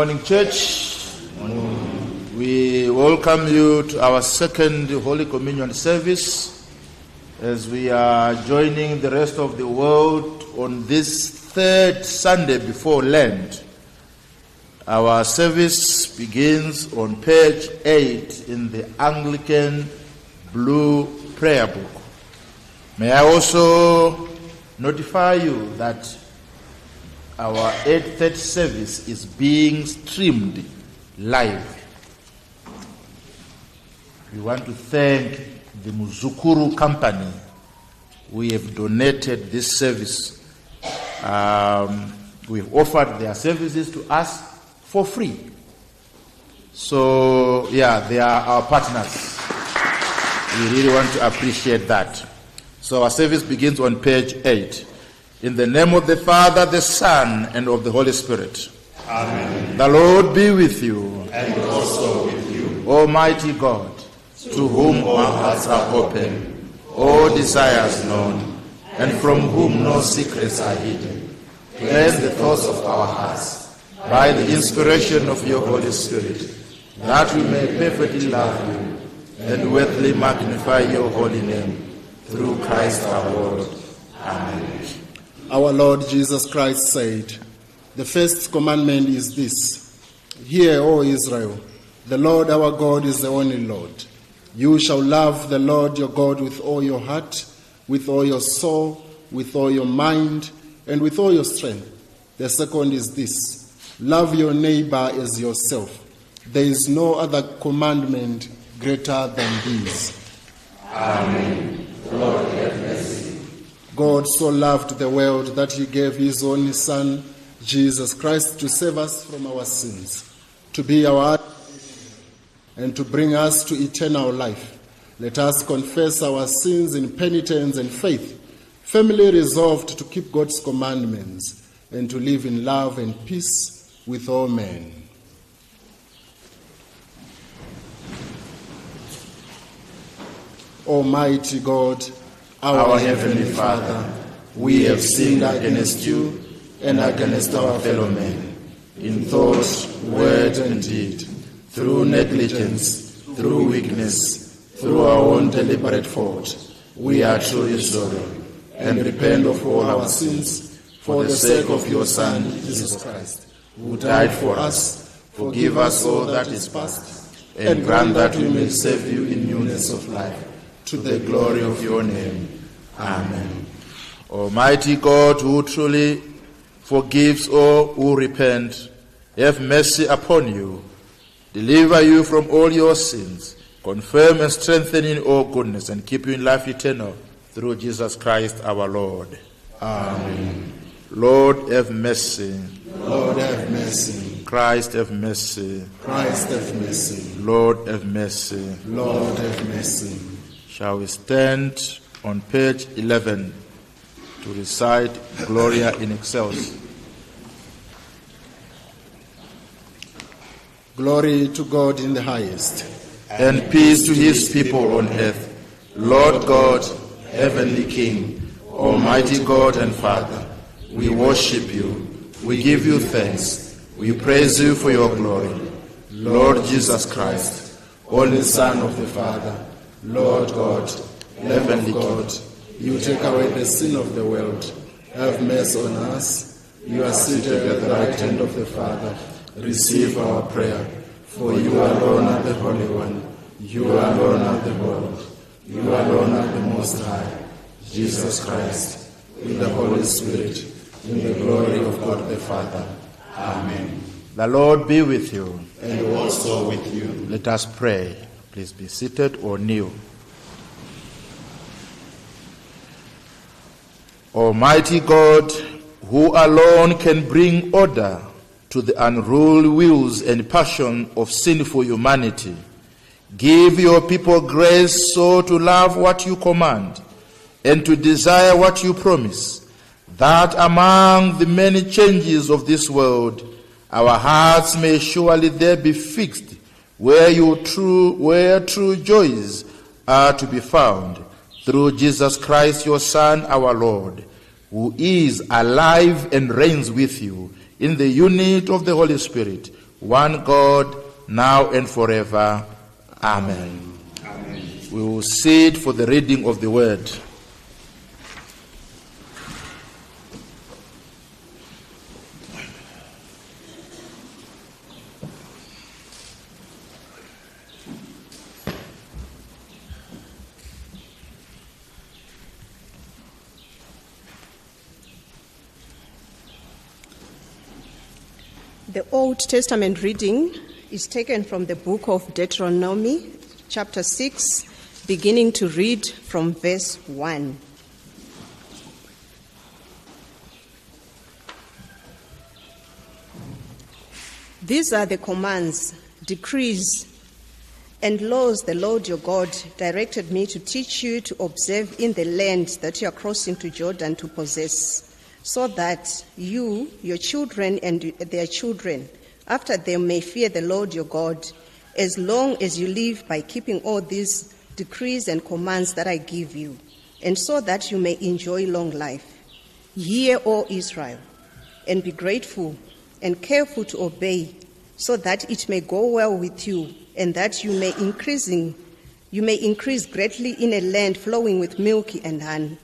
morning, church. We welcome you to our second Holy Communion service as we are joining the rest of the world on this third Sunday before Lent. Our service begins on page 8 in the Anglican Blue Prayer Book. May I also notify you that our 8:30 service is being streamed live. We want to thank the Muzukuru company. We have donated this service. We've offered their services to us for free. So, they are our partners. We really want to appreciate that. So our service begins on page 8. In the name of the Father, the Son, and of the Holy Spirit. Amen. The Lord be with you. And also with you. Almighty God, to whom all hearts are open, all desires known, and from whom no secrets are hidden, cleanse the thoughts of our hearts by the inspiration of your Holy Spirit, that we may perfectly love you and worthily magnify your holy name, through Christ our Lord. Amen. Our Lord Jesus Christ said, "The first commandment is this: Hear, O Israel, the Lord our God is the only Lord. You shall love the Lord your God with all your heart, with all your soul, with all your mind, and with all your strength. The second is this: love your neighbor as yourself. There is no other commandment greater than these." Amen. Lord, have mercy. God so loved the world that he gave his only Son, Jesus Christ, to save us from our sins, to be our and to bring us to eternal life. Let us confess our sins in penitence and faith, firmly resolved to keep God's commandments and to live in love and peace with all men. Almighty God, our Heavenly Father, we have sinned against you and against our fellow men, in thought, word, and deed, through negligence, through weakness, through our own deliberate fault. We are truly sorry and repent of all our sins for the sake of your Son, Jesus Christ, who died for us. Forgive us all that is past, and grant that we may serve you in newness of life, to the glory of your name. Amen. Almighty God, who truly forgives all who repent, have mercy upon you, deliver you from all your sins, confirm and strengthen in all goodness, and keep you in life eternal, through Jesus Christ our Lord. Amen. Lord, have mercy. Lord, have mercy. Christ, have mercy. Christ, have mercy. Lord, have mercy. Lord, have mercy. Shall we stand on page 11 to recite Gloria in Excelsis? Glory to God in the highest, and peace to his people on earth. Lord God, heavenly King, almighty God and Father, we worship you, we give you thanks, we praise you for your glory. Lord Jesus Christ, only Son of the Father, Lord God, heavenly God, you take away the sin of the world. Have mercy on us. You are seated at the right hand of the Father. Receive our prayer. For you alone are the Holy One. You alone are the Lord. You alone are the Most High. Jesus Christ, with the Holy Spirit, in the glory of God the Father. Amen. The Lord be with you. And also with you. Let us pray. Please be seated or kneel. Almighty God, who alone can bring order to the unruly wills and passion of sinful humanity, give your people grace so to love what you command and to desire what you promise, that among the many changes of this world, our hearts may surely there be fixed where true joys are to be found, through Jesus Christ, your Son, our Lord, who is alive and reigns with you in the unity of the Holy Spirit, one God, now and forever. Amen. Amen. We will sit for the reading of the word. The Old Testament reading is taken from the book of Deuteronomy, chapter 6, beginning to read from verse 1. These are the commands, decrees, and laws the Lord your God directed me to teach you to observe in the land that you are crossing to Jordan to possess, so that you, your children, and their children, after them may fear the Lord your God, as long as you live by keeping all these decrees and commands that I give you, and so that you may enjoy long life. Hear, O Israel, and be grateful and careful to obey, so that it may go well with you, and that you may increase greatly in a land flowing with milk and honey,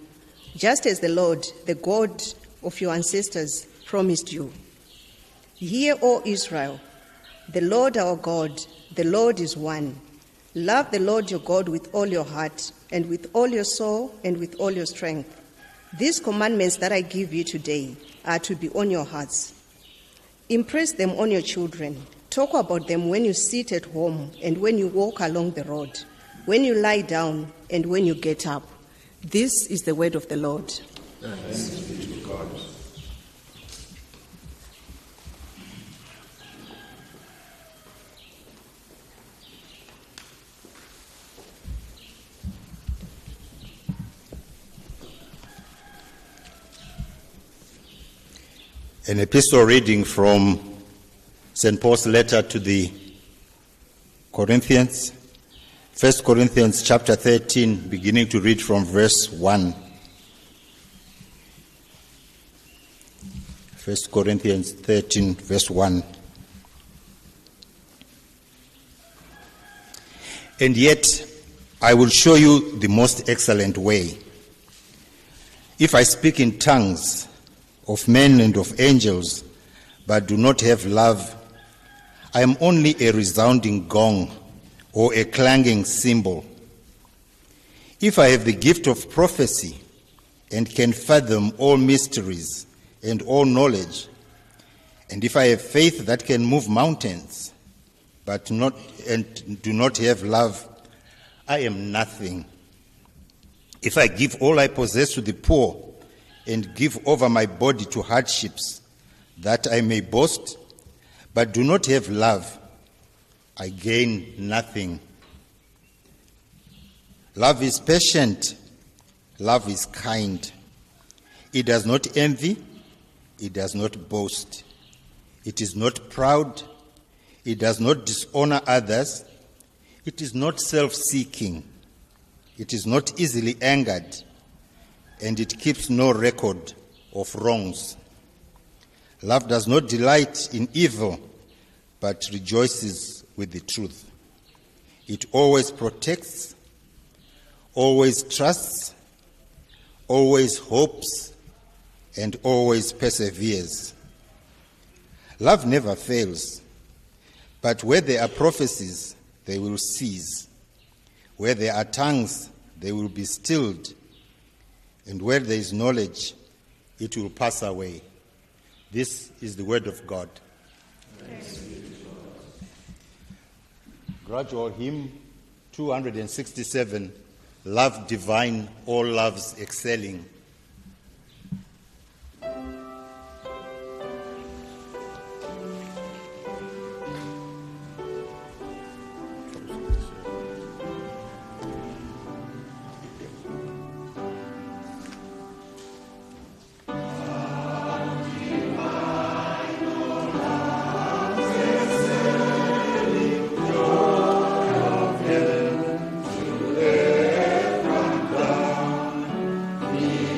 just as the Lord, the God of your ancestors, promised you. Hear, O Israel, the Lord our God, the Lord is one. Love the Lord your God with all your heart, and with all your soul, and with all your strength. These commandments that I give you today are to be on your hearts. Impress them on your children. Talk about them when you sit at home and when you walk along the road, when you lie down and when you get up. This is the word of the Lord. Thanks be to God. An epistle reading from St. Paul's letter to the Corinthians, 1 Corinthians chapter 13, beginning to read from verse 1. 1 Corinthians 13, verse 1. And yet I will show you the most excellent way. If I speak in tongues of men and of angels, but do not have love, I am only a resounding gong or a clanging cymbal. If I have the gift of prophecy and can fathom all mysteries and all knowledge, and if I have faith that can move mountains, but do not have love, I am nothing. If I give all I possess to the poor and give over my body to hardships, that I may boast, but do not have love, I gain nothing. Love is patient. Love is kind. It does not envy. It does not boast. It is not proud. It does not dishonor others. It is not self-seeking. It is not easily angered, and it keeps no record of wrongs. Love does not delight in evil, but rejoices with the truth. It always protects, always trusts, always hopes, and always perseveres. Love never fails, but where there are prophecies, they will cease. Where there are tongues, they will be stilled. And where there is knowledge, it will pass away. This is the word of God. Gradual hymn 267, Love Divine, All Loves Excelling. Be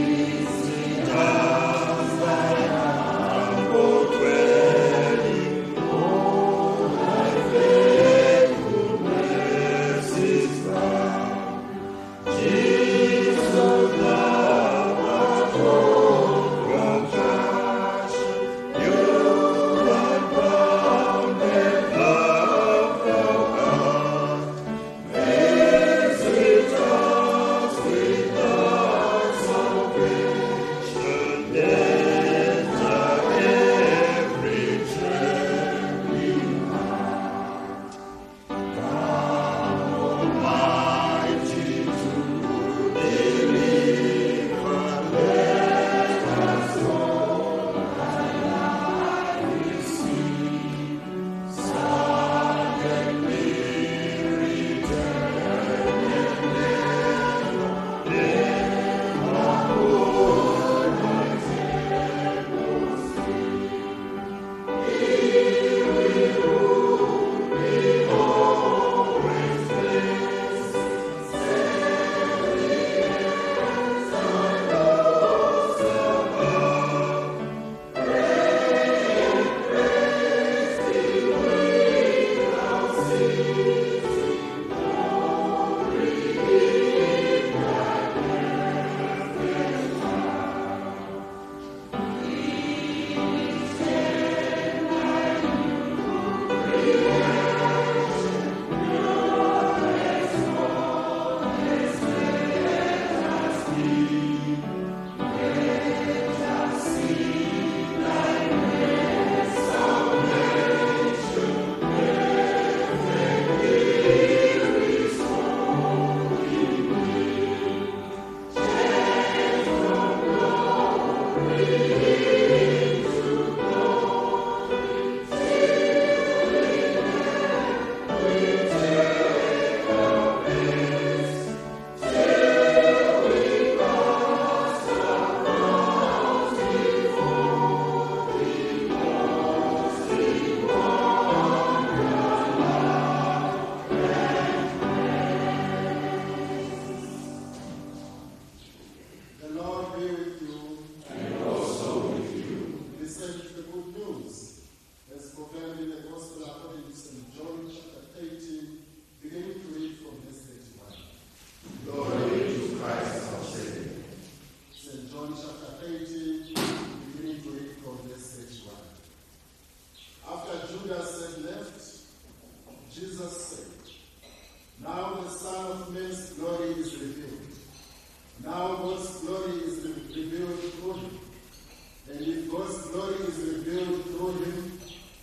through him,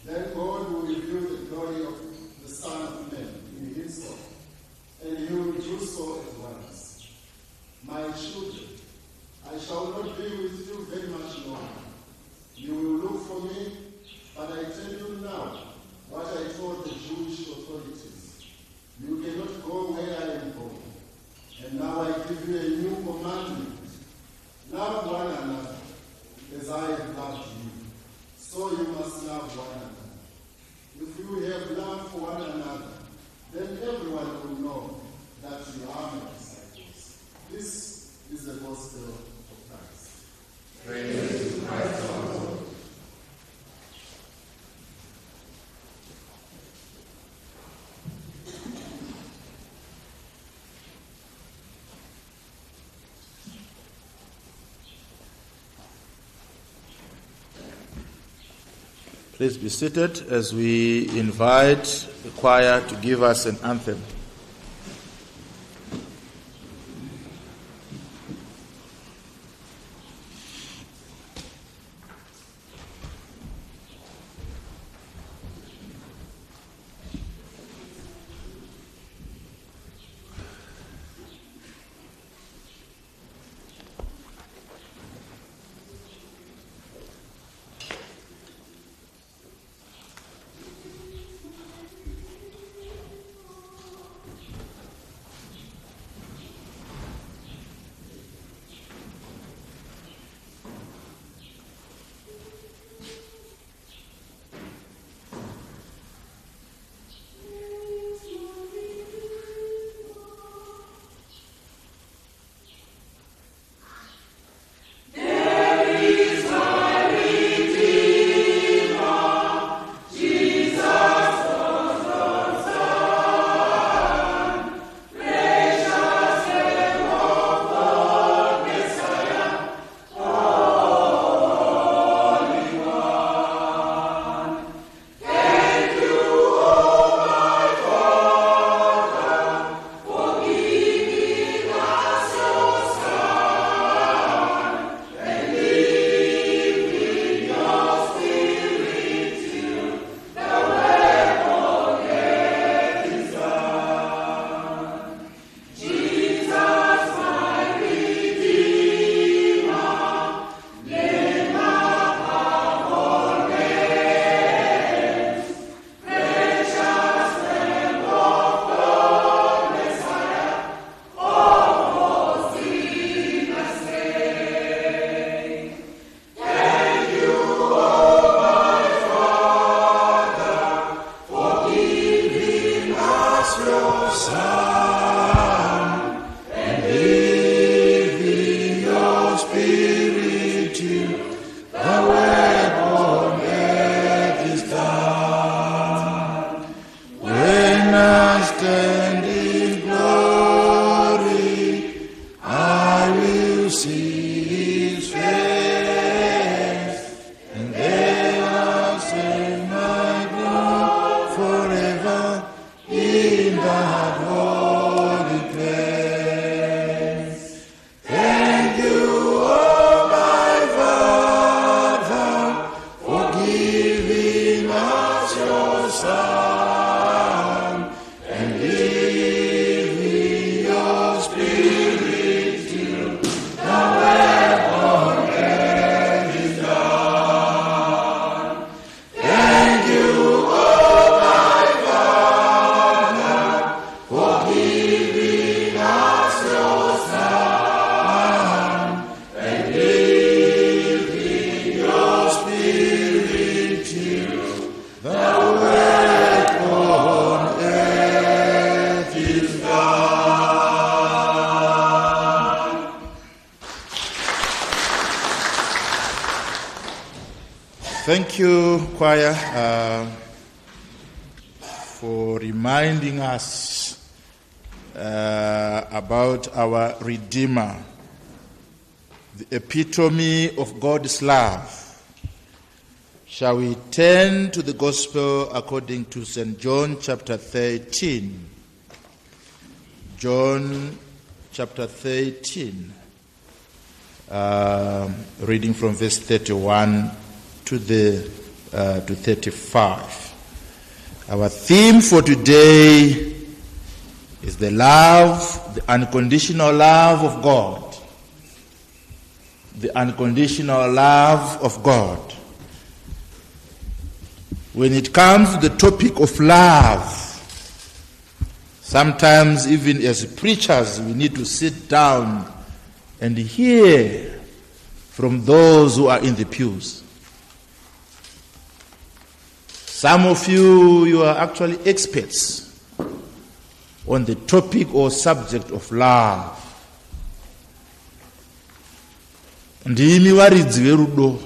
then God will reveal the glory of the Son of Man in himself, and he will do so at once. My children, I shall not be with you very much longer. You will look for me, but I tell you now what I told the Jewish authorities. You cannot go where I am going. And now I give you a new commandment. Love one another as I have loved you. So you must love one another. If you have love for one another, then everyone will know that you are my disciples. This is the gospel of Christ. Praise to Christ our Lord. Please be seated as we invite the choir to give us an anthem. Thank you, choir, for reminding us about our Redeemer, the epitome of God's love. Shall we turn to the Gospel according to St. John chapter 13? John chapter 13, reading from verse 31 to the to 35. Our theme for today is the unconditional love of God. The unconditional love of God. When it comes to the topic of love, sometimes even as preachers we need to sit down and hear from those who are in the pews. Some of you are actually experts on the topic or subject of love. Ndimi varidzi verudo.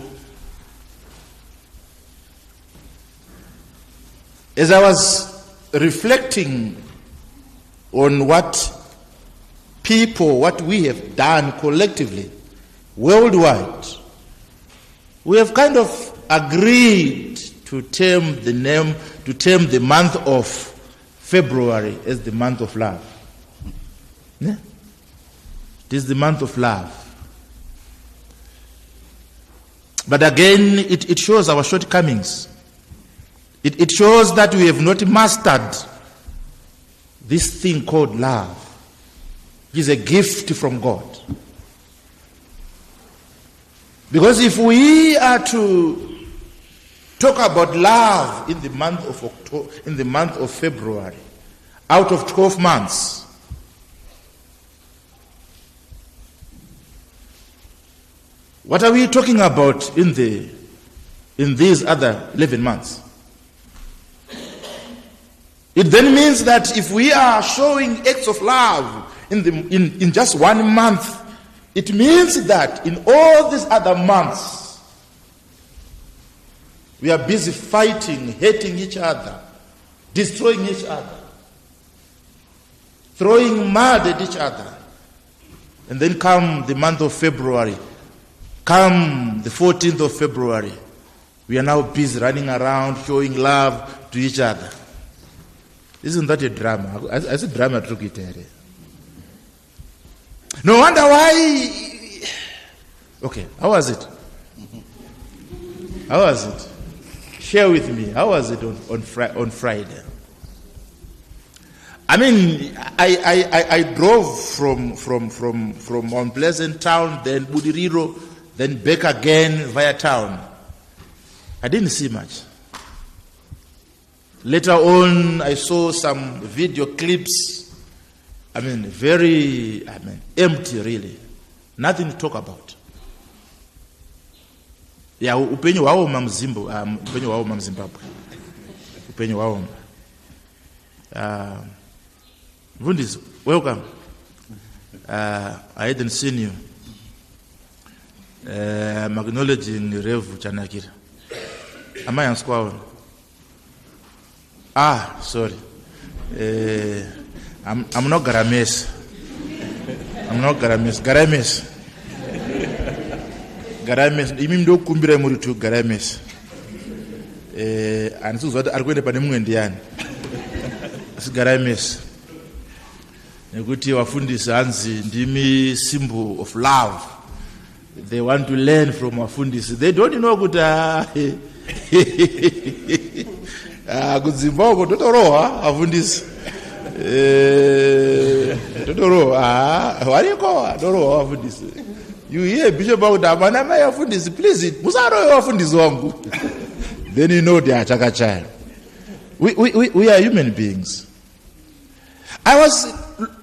As I was reflecting on what we have done collectively, worldwide, we have kind of agreed to term the month of February as the month of love. Yeah? This is the month of love. But again, it shows our shortcomings. It shows that we have not mastered this thing called love. It is a gift from God. Because if we are to talk about love in the month of October, in the month of February, out of 12 months, what are we talking about in these other 11 months? It then means that if we are showing acts of love in just 1 month, it means that in all these other months, we are busy fighting, hating each other, destroying each other, throwing mud at each other. And then come the month of February, come the 14th of February, we are now busy running around showing love to each other. Isn't that a drama? As a drama took it here. No wonder why. Okay, how was it? How was it? Share with me. How was it on Friday? I mean, I drove from Mount Pleasant town, then Budiriro, then back again via town. I didn't see much. Later on, I saw some video clips. Very empty, really. Nothing to talk about. Yeah, upenyu wao Zimbabwe. Upenyu wao. Vundis, welcome. I hadn't seen you. I'm acknowledging Rev Chanakira. Am I on squad? Sorry. I'm not Garames. Garames. Imim do kumbira muritu Garames. And so that argument by the Mundian. It's Garames. Neguti wafundis anzi ndimi symbol of love. They want to learn from wafundis. They don't know good. Kuzimbabwe totoroha afundisi totoroha wariko totoroha afundisi. You hear Bishop about amana mai afundisi, please musaro afundisi wangu. Then you know they are chakachaya. We are human beings. I was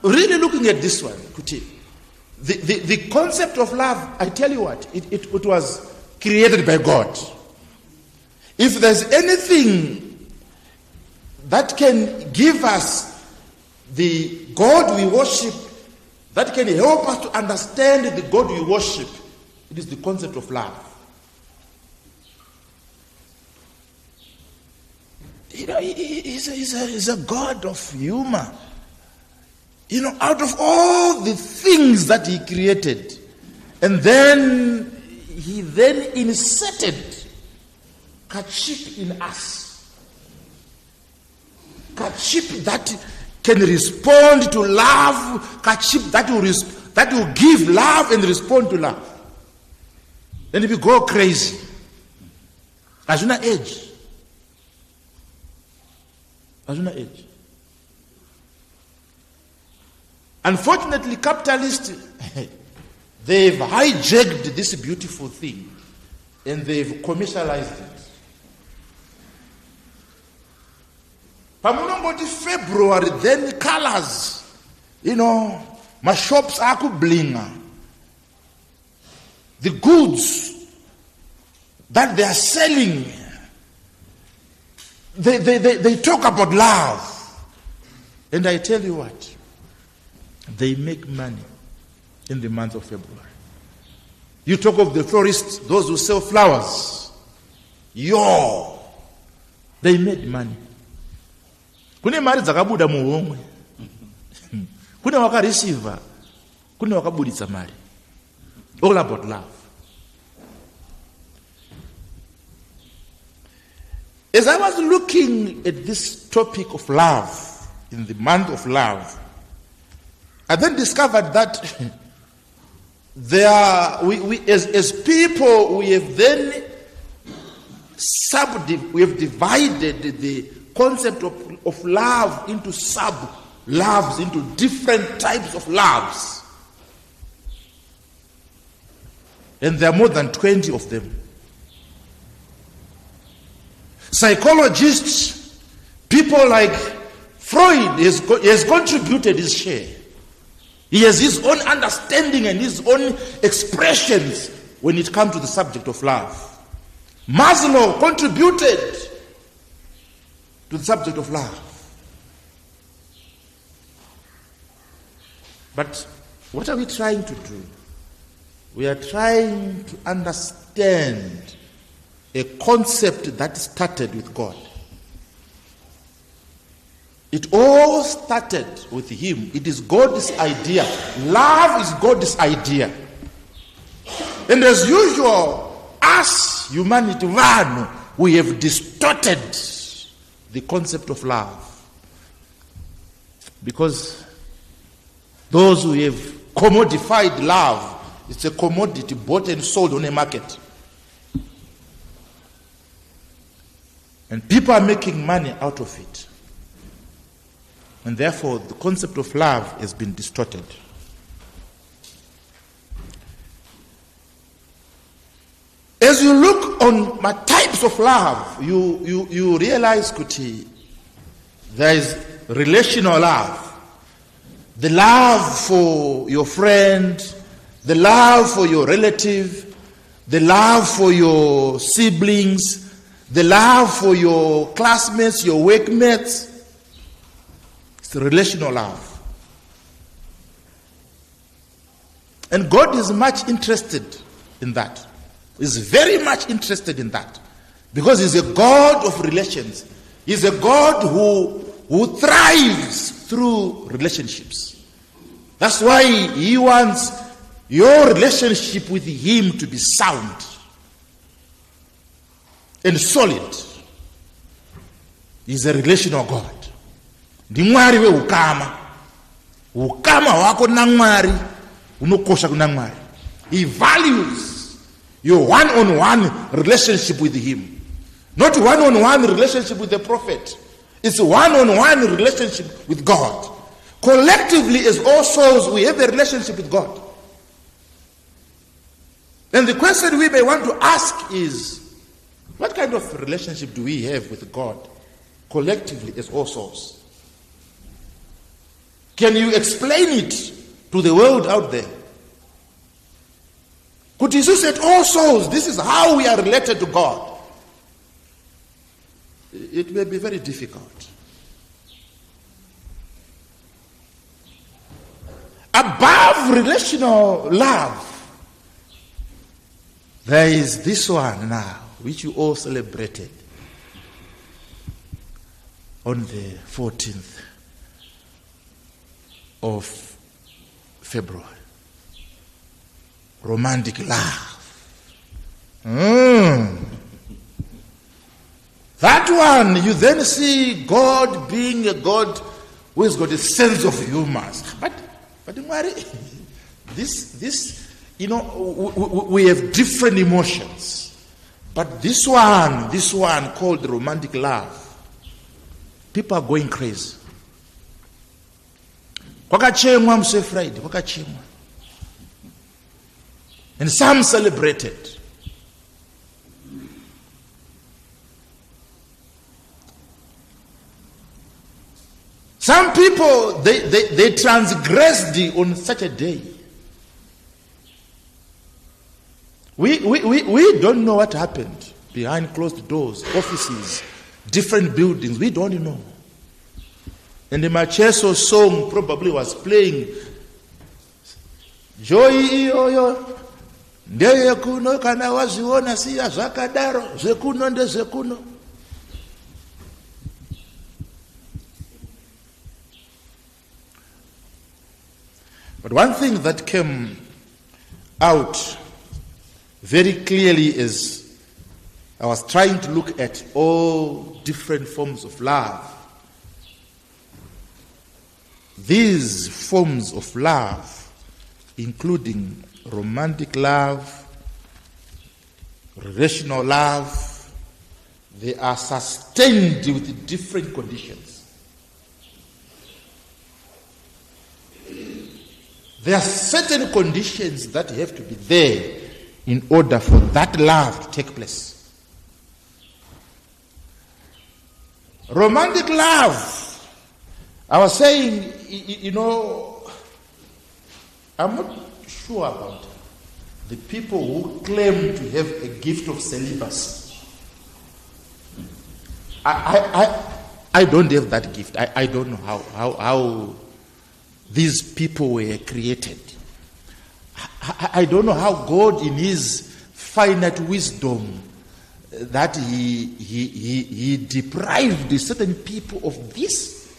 really looking at this one, Kuti. The concept of love, I tell you what, it was created by God. If there's anything that can give us the God we worship, that can help us to understand the God we worship, it is the concept of love. You know, he's a God of humor. You know, out of all the things that he created, and then he then inserted Kachip in us. Kachip that can respond to love. Kachip that will give love and respond to love. Then we go crazy. Hazvina age. Hazvina age. Unfortunately, capitalists, they've hijacked this beautiful thing and they've commercialized it. Pamunongoti February, then colors, my shops are blinga. The goods that they are selling, they talk about love. And I tell you what, they make money in the month of February. You talk of the florists, those who sell flowers. They made money. Kune mari dzakabuda muhomwe. Kune wakareceiva. Kune wakabuditsa mari. All about love. As I was looking at this topic of love, in the month of love, I then discovered that as people, we have then we have divided the concept of love into sub-loves, into different types of loves. And there are more than 20 of them. Psychologists, people like Freud has contributed his share. He has his own understanding and his own expressions when it comes to the subject of love. Maslow contributed to the subject of love. But what are we trying to do? We are trying to understand a concept that started with God. It all started with him. It is God's idea. Love is God's idea. And as usual, us, humanity, we have distorted the concept of love. Because those who have commodified love, it's a commodity bought and sold on a market. And people are making money out of it. And therefore, the concept of love has been distorted. As you look on my types of love, you realize, Kuti, there is relational love. The love for your friend, the love for your relative, the love for your siblings, the love for your classmates, your workmates. It's relational love. And God is much interested in that. He's very much interested in that. Because he's a God of relations. He's a God who thrives through relationships. That's why he wants your relationship with him to be sound and solid. He's a relational God. Ndi Mwari we ukama. Ukama wako na Mwari unokosha kuna Mwari. He values your one-on-one relationship with him. Not one-on-one relationship with the prophet. It's a one-on-one relationship with God. Collectively, as all souls, we have a relationship with God. And the question we may want to ask is, what kind of relationship do we have with God collectively as all souls? Can you explain it to the world out there? Could Jesus say, all souls, this is how we are related to God? It may be very difficult. Above relational love, there is this one now, which you all celebrated on the 14th of February. Romantic love. That one, you then see God being a God who has got a sense of humor. But this, we have different emotions, But this one called romantic love, people are going crazy. Kwakachemwa mse Friday, kwakachemwa. And some celebrated. Some people, they transgressed on such a day. We don't know what happened behind closed doors, offices, different buildings. We don't know. And the Macheso song probably was playing. Joy iyo ndeye kuno kana waziona siya zvakadaro zvekuno ndezvekuno. But one thing that came out very clearly is I was trying to look at all different forms of love. These forms of love, including romantic love, relational love, they are sustained with different conditions. There are certain conditions that have to be there in order for that love to take place. Romantic love, I was saying, I'm not sure about the people who claim to have a gift of celibacy. I don't have that gift. I don't know how these people were created. I don't know how God in his finite wisdom that he deprived certain people of this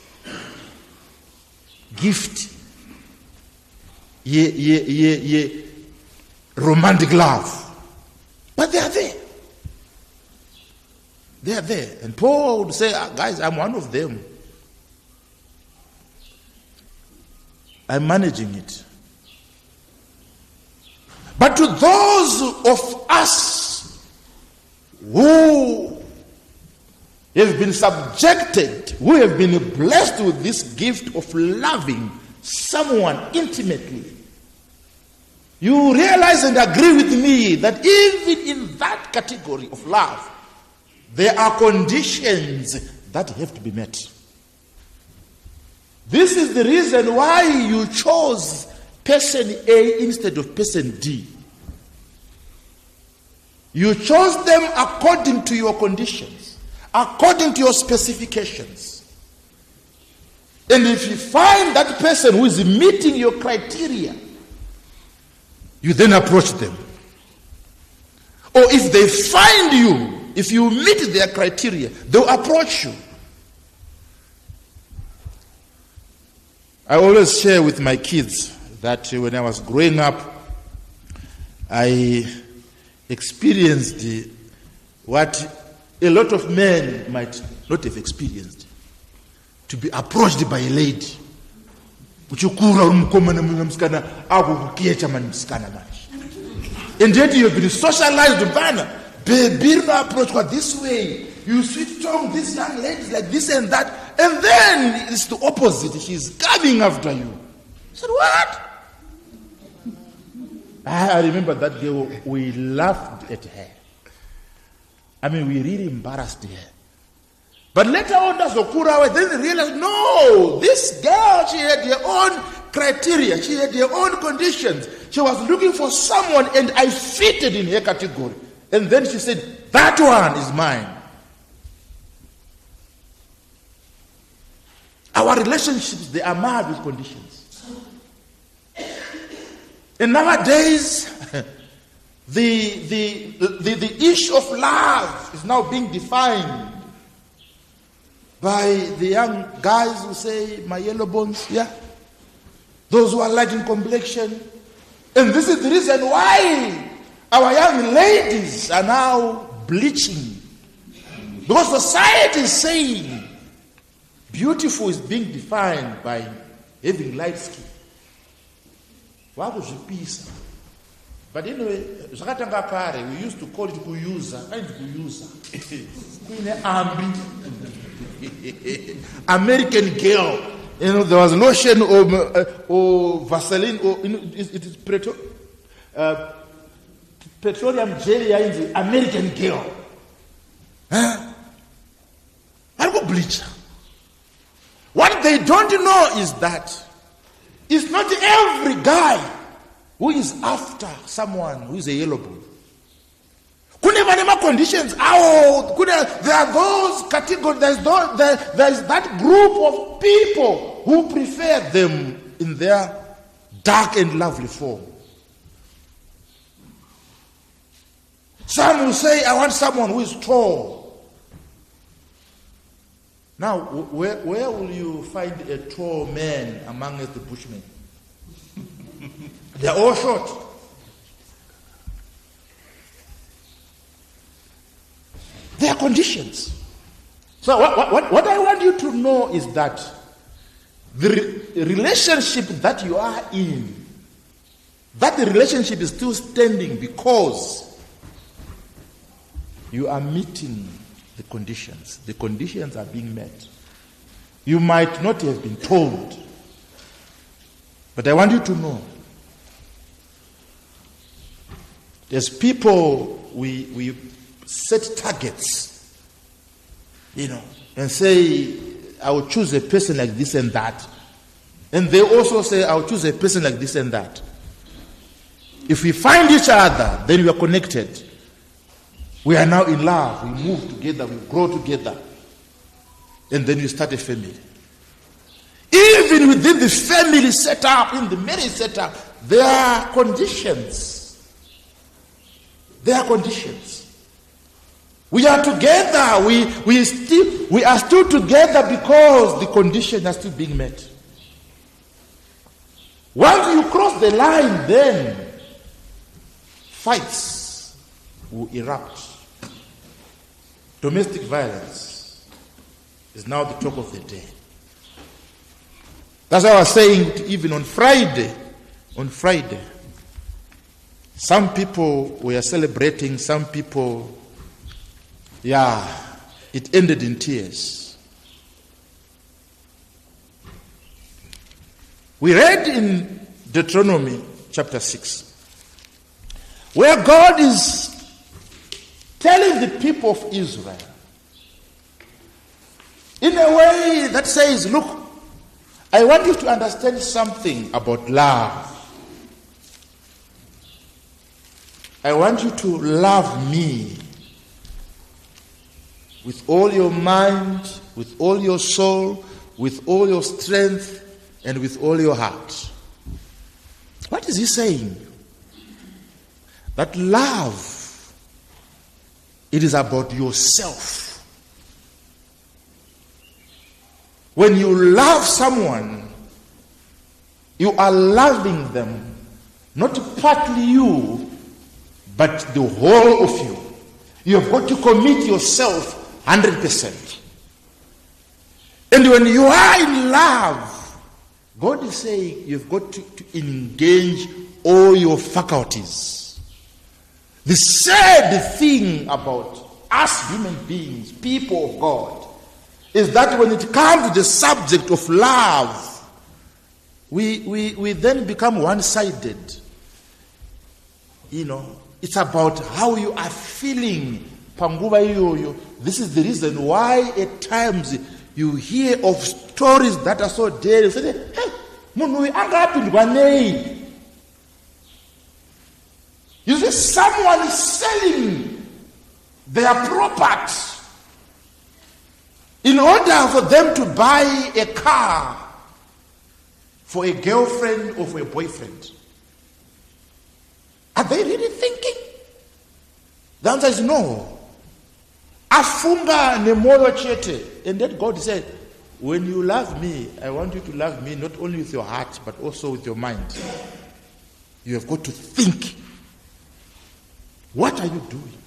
gift. Romantic love. But they are there. They are there. And Paul would say, guys, I'm one of them. I'm managing it. But to those of us who have been subjected, who have been blessed with this gift of loving someone intimately, you realize and agree with me that even in that category of love, there are conditions that have to be met. This is the reason why you chose person A instead of person D. You chose them according to your conditions, according to your specifications. And if you find that person who is meeting your criteria, you then approach them. Or if they find you, if you meet their criteria, they'll approach you. I always share with my kids that when I was growing up, I experienced what a lot of men might not have experienced. To be approached by a lady. And yet you have been socialized, baby, approach this way. You sweet tongue these young ladies like this and that. And then it's the opposite. She's coming after you. I said, what? I remember that girl, we laughed at her. We really embarrassed her. But later on, as Okura, then realized, no, this girl, she had her own criteria. She had her own conditions. She was looking for someone, and I fitted in her category. And then she said, that one is mine. Our relationships, they are marred with conditions. And nowadays, the issue of love is now being defined by the young guys who say, my yellow bones, yeah. Those who are light in complexion. And this is the reason why our young ladies are now bleaching. Because society is saying, beautiful is being defined by having light skin. But But anyway, zvakatanga kare, we used to call it kuyuza. Kuine ambi. American girl. You know, there was lotion or Vaseline or it is petroleum jelly in the American girl. Huh? I go bleach. What they don't know is that it's not every guy who is after someone who is a yellow bull. There are those categories, there is that group of people who prefer them in their dark and lovely form. Some will say, I want someone who is tall. Now, where will you find a tall man amongst the bushmen? They are all short. There are conditions. So what I want you to know is that the relationship that you are in, that the relationship is still standing because you are meeting the conditions. The conditions are being met. You might not have been told, but I want you to know, as people, we set targets, and say, I will choose a person like this and that. And they also say, I will choose a person like this and that. If we find each other, then we are connected. We are now in love. We move together. We grow together. And then you start a family. Even within the family setup, in the marriage setup, there are conditions. There are conditions. We are together. We are still together because the conditions are still being met. Once you cross the line, then fights will erupt. Domestic violence is now the talk of the day. That's why I was saying, even on Friday, some people were celebrating, some people, it ended in tears. We read in Deuteronomy chapter 6, where God is telling the people of Israel in a way that says, look, I want you to understand something about love. I want you to love me with all your mind, with all your soul, with all your strength, and with all your heart. What is he saying? That love, it is about yourself. When you love someone, you are loving them, not partly you, but the whole of you. You have got to commit yourself 100%. And when you are in love, God is saying you've got to engage all your faculties. The sad thing about us human beings, people of God, is that when it comes to the subject of love, we then become one-sided. It's about how you are feeling. This is the reason why at times you hear of stories that are so dead. You say, hey, you see, someone is selling their property in order for them to buy a car for a girlfriend or for a boyfriend. Are they really thinking? The answer is no. Afunga nemoyo chete. And then God said, when you love me, I want you to love me not only with your heart, but also with your mind. You have got to think. What are you doing?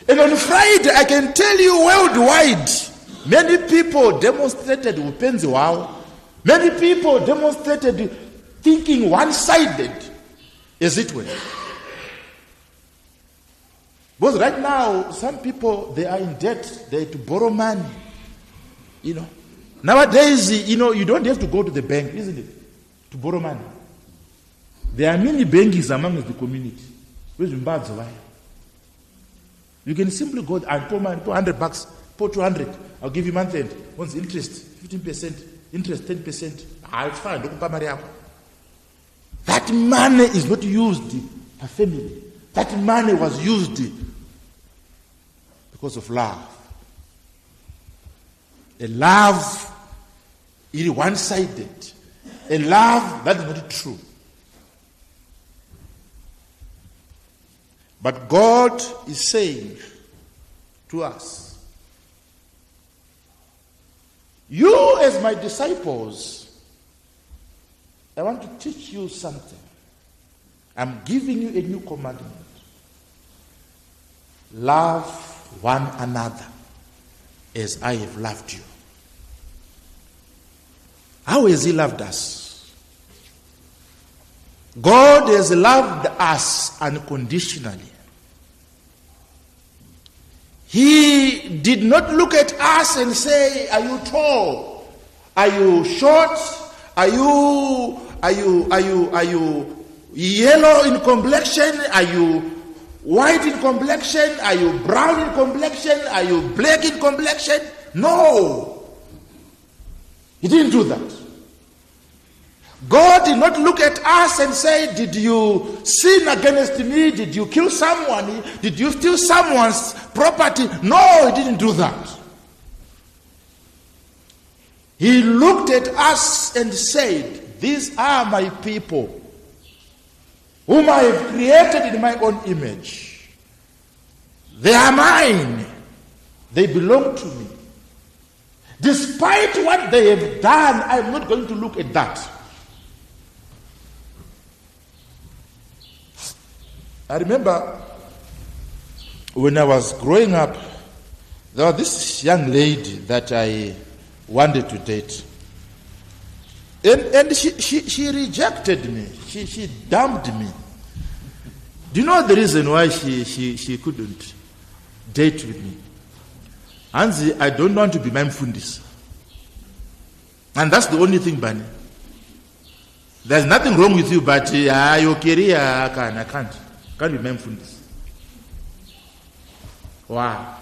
And on Friday, I can tell you worldwide, many people demonstrated upenzi wao. Many people demonstrated thinking one-sided. As it were. Because right now, some people, they are in debt. They have to borrow money. Nowadays, you don't have to go to the bank, isn't it? To borrow money. There are many banks among the community. You can simply go and pour money, $200, pour 200. I'll give you month end. What's the interest? 15%. Interest 10%. It's fine. That money is not used per family. That money was used because of love. A love is one-sided. A love that is not true. But God is saying to us, you as my disciples, I want to teach you something. I'm giving you a new commandment. Love one another as I have loved you. How has He loved us? God has loved us unconditionally. He did not look at us and say, are you tall? Are you short? Are you yellow in complexion? Are you white in complexion? Are you brown in complexion? Are you black in complexion? No. He didn't do that. God did not look at us and say, did you sin against me? Did you kill someone? Did you steal someone's property? No, He didn't do that. He looked at us and said, these are my people, whom I have created in my own image. They are mine. They belong to me. Despite what they have done, I'm not going to look at that. I remember when I was growing up, there was this young lady that I wanted to date. And she rejected me. She dumped me. Do you know the reason why she couldn't date with me? Anzi, I don't want to be my mfundis. And that's the only thing, Bani. There's nothing wrong with you, but your career, I can't. Can't be my mfundis. Wow.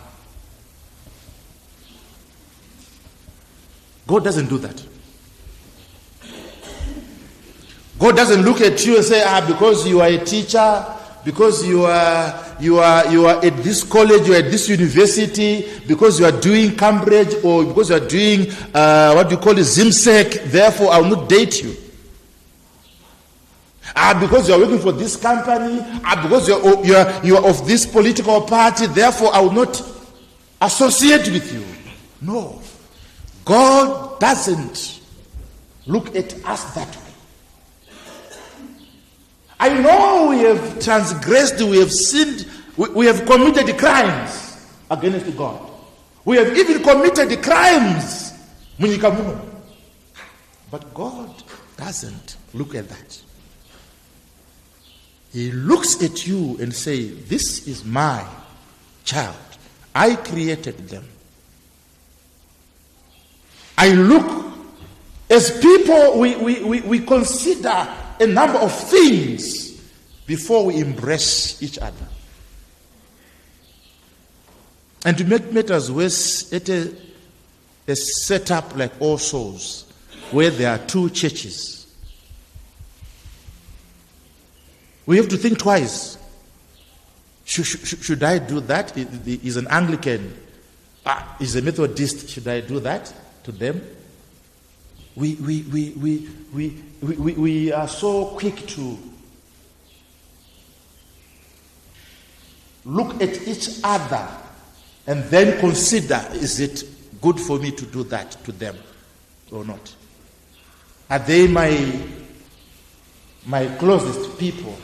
God doesn't do that. God doesn't look at you and say, because you are a teacher, because you are at this college, you are at this university, because you are doing Cambridge, or because you are doing ZIMSEC, therefore I will not date you. Because you are working for this company, because you are of this political party, therefore I will not associate with you. No. God doesn't look at us that way. I know we have transgressed, we have sinned, we have committed crimes against God. We have even committed crimes. But God doesn't look at that. He looks at you and says, this is my child. I created them. I look, as people, we consider a number of things before we embrace each other. And to make matters worse, at a setup like All Souls, where there are two churches, we have to think twice. Should I do that? He's an Anglican. He's a Methodist. Should I do that to them? We are so quick to look at each other and then consider, is it good for me to do that to them or not? Are they my closest people?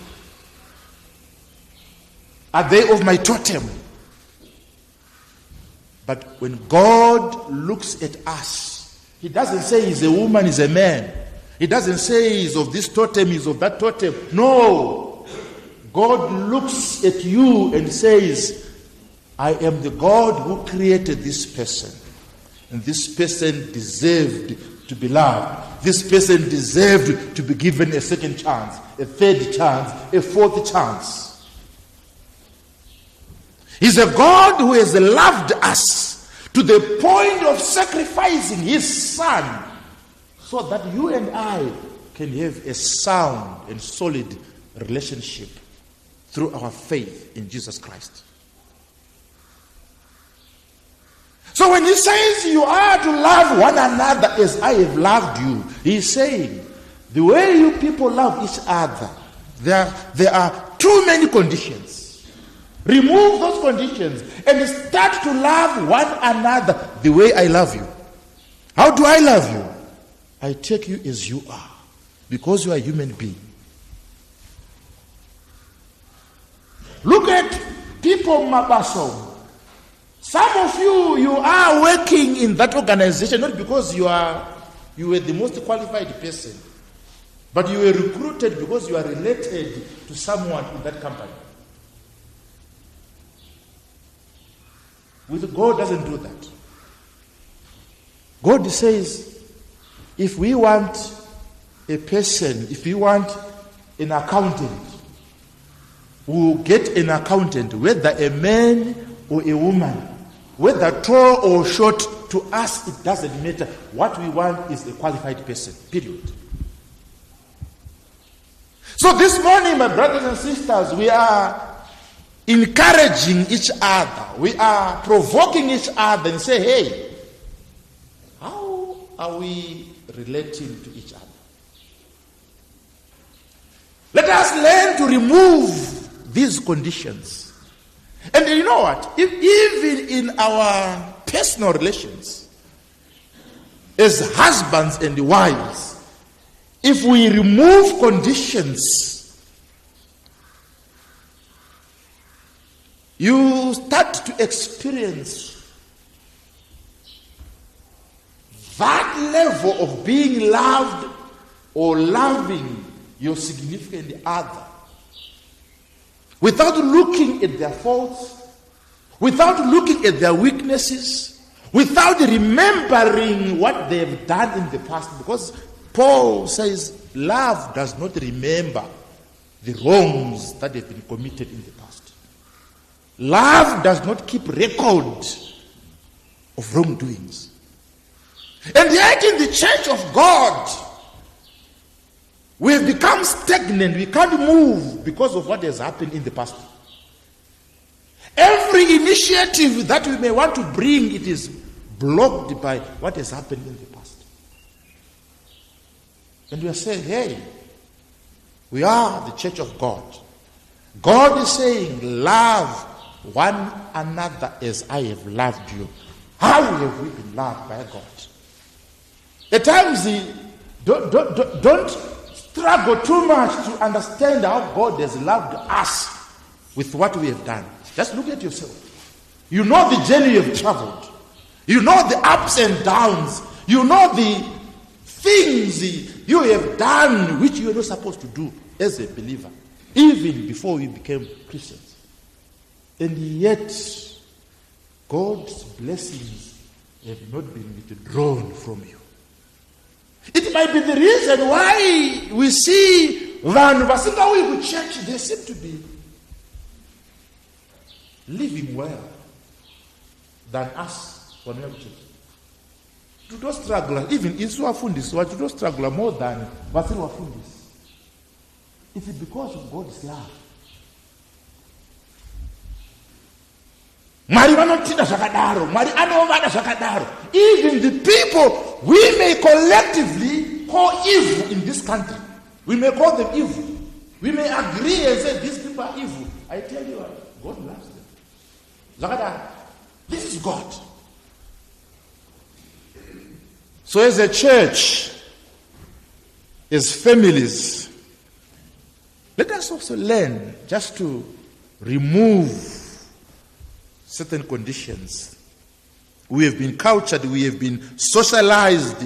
Are they of my totem? But when God looks at us, He doesn't say he's a woman, he's a man. He doesn't say he's of this totem, he's of that totem. No. God looks at you and says, I am the God who created this person. And this person deserved to be loved. This person deserved to be given a second chance, a third chance, a fourth chance. He's a God who has loved us to the point of sacrificing his son so that you and I can have a sound and solid relationship through our faith in Jesus Christ. So when he says you are to love one another as I have loved you, he's saying the way you people love each other, there are too many conditions. Remove those conditions and start to love one another the way I love you. How do I love you? I take you as you are, because you are a human being. Look at people, Mabaso. Some of you are working in that organization not because you were the most qualified person, but you were recruited because you are related to someone in that company. With God doesn't do that. God says, if we want a person, if we want an accountant, we'll get an accountant, whether a man or a woman, whether tall or short, to us it doesn't matter. What we want is a qualified person, period. So this morning, my brothers and sisters, we are encouraging each other. We are provoking each other and say, hey, how are we relating to each other? Let us learn to remove these conditions. And you know what? Even in our personal relations, as husbands and wives, if we remove conditions, you start to experience that level of being loved or loving your significant other without looking at their faults, without looking at their weaknesses, without remembering what they have done in the past. Because Paul says love does not remember the wrongs that have been committed in the past. Love does not keep record of wrongdoings. And yet in the church of God, we have become stagnant. We can't move because of what has happened in the past. Every initiative that we may want to bring, it is blocked by what has happened in the past. And we are saying, hey, we are the church of God. God is saying, love one another as I have loved you. How have we been loved by God? At times, don't struggle too much to understand how God has loved us with what we have done. Just look at yourself. You know the journey you have traveled. You know the ups and downs. You know the things you have done which you are not supposed to do as a believer, even before you became Christians. And yet, God's blessings have not been withdrawn from you. It might be the reason why we see Vanhu Vasingawi church, they seem to be living well than us for new church. To don't struggle, even Iswa Fundis, to don't struggle more than Vasilwa Fundis. It's because of God's love. Even the people we may collectively call evil in this country, we may call them evil. We may agree and say these people are evil. I tell you what, God loves them. This is God. So as a church, as families, let us also learn just to remove certain conditions. We have been cultured, we have been socialized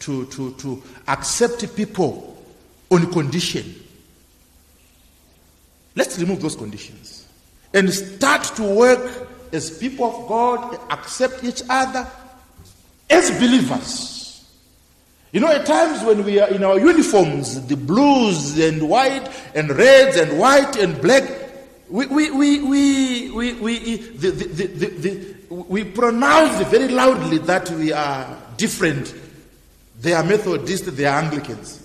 to accept people on condition. Let's remove those conditions and start to work as people of God, accept each other as believers. You know, at times when we are in our uniforms, the blues and white and reds and white and black, we pronounce very loudly that we are different. They are Methodists, they are Anglicans.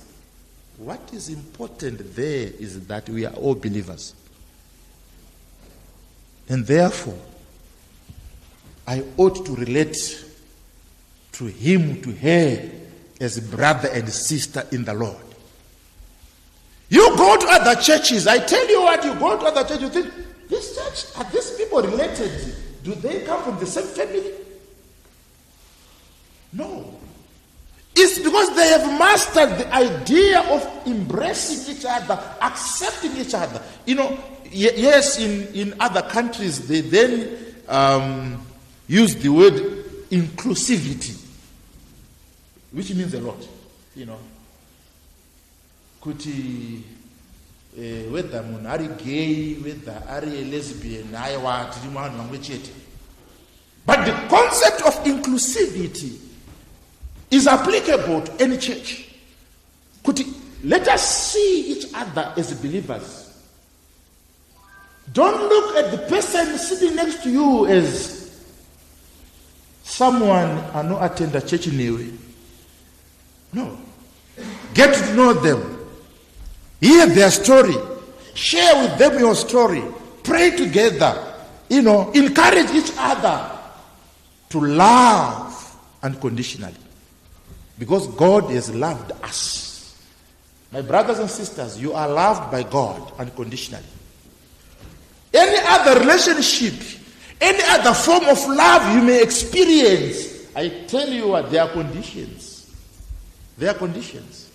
What is important there is that we are all believers. And therefore, I ought to relate to him, to her, as brother and sister in the Lord. You go to other churches, I tell you what, you go to other churches, you think, this church, are these people related? Do they come from the same family? No. It's because they have mastered the idea of embracing each other, accepting each other. You know, yes, in other countries, they then use the word inclusivity, which means a lot, you know. Kuti whether munhu ari gay, whether ari a lesbian, but the concept of inclusivity is applicable to any church. Let us see each other as believers. Don't look at the person sitting next to you as someone who no attend a church anyway. No. Get to know them. Hear their story. Share with them your story. Pray together. You know, encourage each other to love unconditionally. Because God has loved us. My brothers and sisters, you are loved by God unconditionally. Any other relationship, any other form of love you may experience, I tell you what, there are conditions. There are conditions.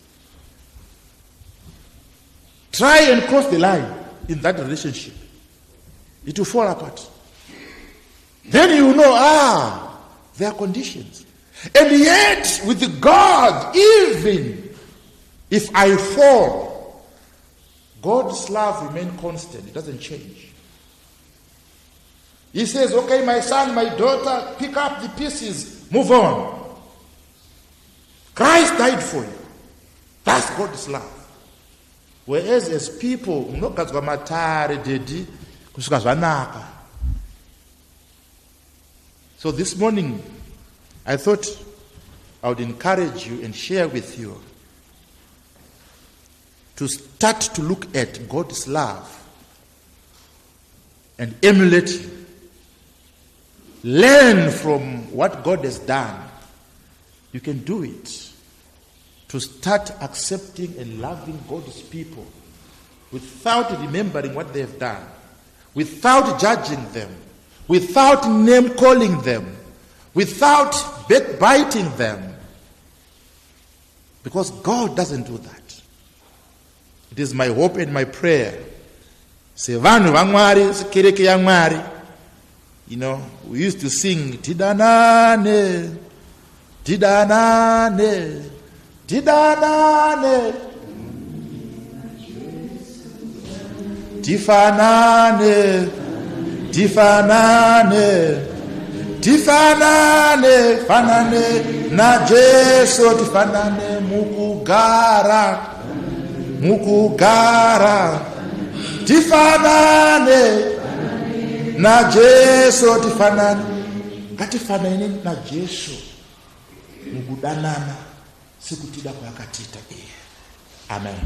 Try and cross the line in that relationship. It will fall apart. Then you know, there are conditions. And yet, with God, even if I fall, God's love remains constant. It doesn't change. He says, okay, my son, my daughter, pick up the pieces, move on. Christ died for you. That's God's love. Whereas as people, so this morning, I thought I would encourage you and share with you to start to look at God's love and emulate it. Learn from what God has done. You can do it. To start accepting and loving God's people without remembering what they have done, without judging them, without name calling them, without backbiting them. Because God doesn't do that. It is my hope and my prayer. You know, we used to sing Tidanane, Tidanane, Tidanane, Tifanane, Tifanane, Tifanane, Fanane, na Jesu, Tifanane, Mukugara, Mukugara, Tifanane, na Jesu, Tifanane, Katifanane, na Jesu, Mukudanana, Sikutida kwa katita. Amen.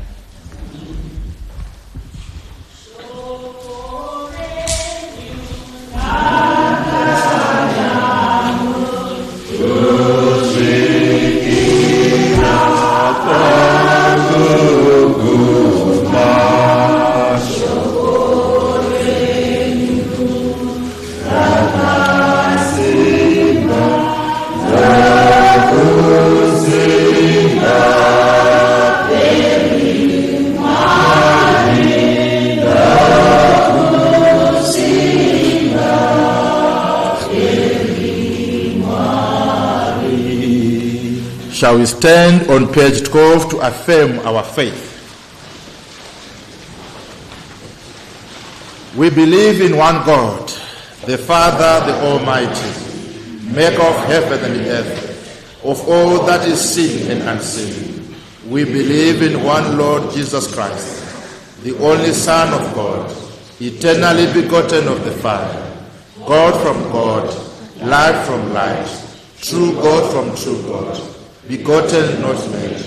Shall we stand on page 12 to affirm our faith? We believe in one God, the Father, the Almighty, maker of heaven and the earth, of all that is seen and unseen. We believe in one Lord Jesus Christ, the only Son of God, eternally begotten of the Father, God from God, light from light, true God from true God, begotten, not made,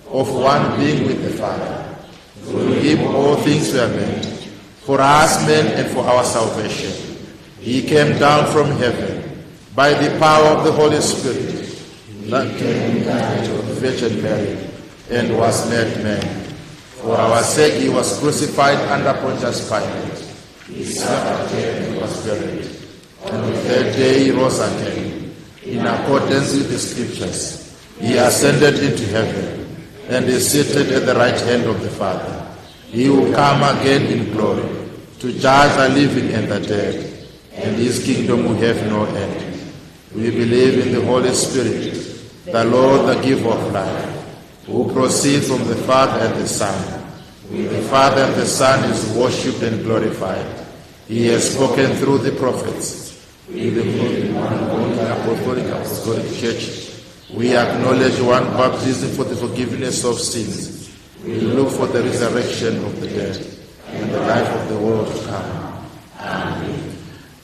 of one being with the Father. Through him all things were made, for us men and for our salvation. He came down from heaven by the power of the Holy Spirit, that came incarnate of the Virgin Mary, and was made man. For our sake he was crucified under Pontius Pilate. He suffered death and was buried. And on the third day he rose again. In accordance with the Scriptures, he ascended into heaven and is seated at the right hand of the Father. He will come again in glory to judge the living and the dead, and his kingdom will have no end. We believe in the Holy Spirit, the Lord, the giver of life, who proceeds from the Father and the Son. With the Father and the Son is worshipped and glorified. He has spoken through the prophets. We believe in one holy apostolic church. We acknowledge one baptism for the forgiveness of sins. We look for the resurrection of the dead and the life of the world to come. Amen.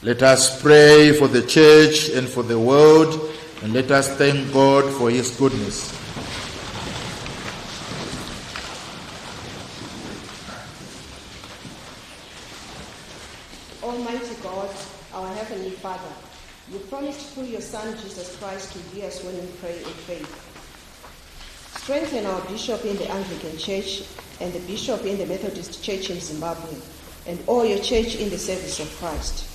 Let us pray for the church and for the world, and let us thank God for his goodness. Almighty God, our Heavenly Father, you promised through your Son Jesus Christ to hear us when we pray in faith. Strengthen our bishop in the Anglican Church and the bishop in the Methodist Church in Zimbabwe, and all your church in the service of Christ,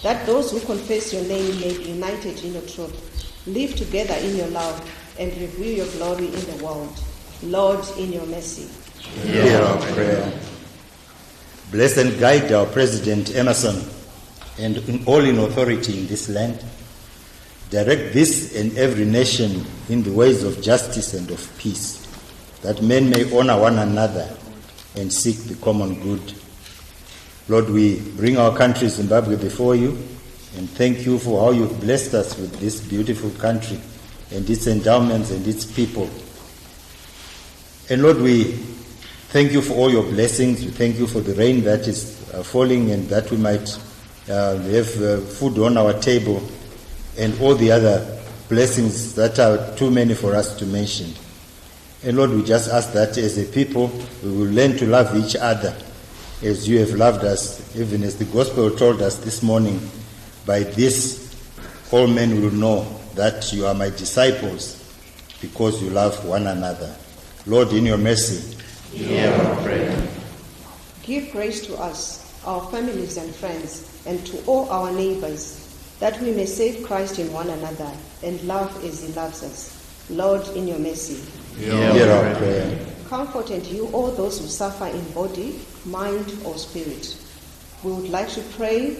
that those who confess your name may be united in your truth, live together in your love, and reveal your glory in the world. Lord, in your mercy, hear our prayer. Bless and guide our President Emerson and all in authority in this land. Direct this and every nation in the ways of justice and of peace, that men may honor one another and seek the common good. Lord, we bring our country Zimbabwe before you and thank you for how you've blessed us with this beautiful country and its endowments and its people. And Lord, we thank you for all your blessings. We thank you for the rain that is falling, and that we might have food on our table, and all the other blessings that are too many for us to mention. And Lord, we just ask that as a people, we will learn to love each other as you have loved us, even as the gospel told us this morning. By this, all men will know that you are my disciples, because you love one another. Lord, in your mercy, hear our prayer. give grace to us, our families and friends, and to all our neighbors, that we may save Christ in one another and love as he loves us. Lord, in your mercy, hear our prayer. comfort and heal all those who suffer in body, mind, or spirit. We would like to pray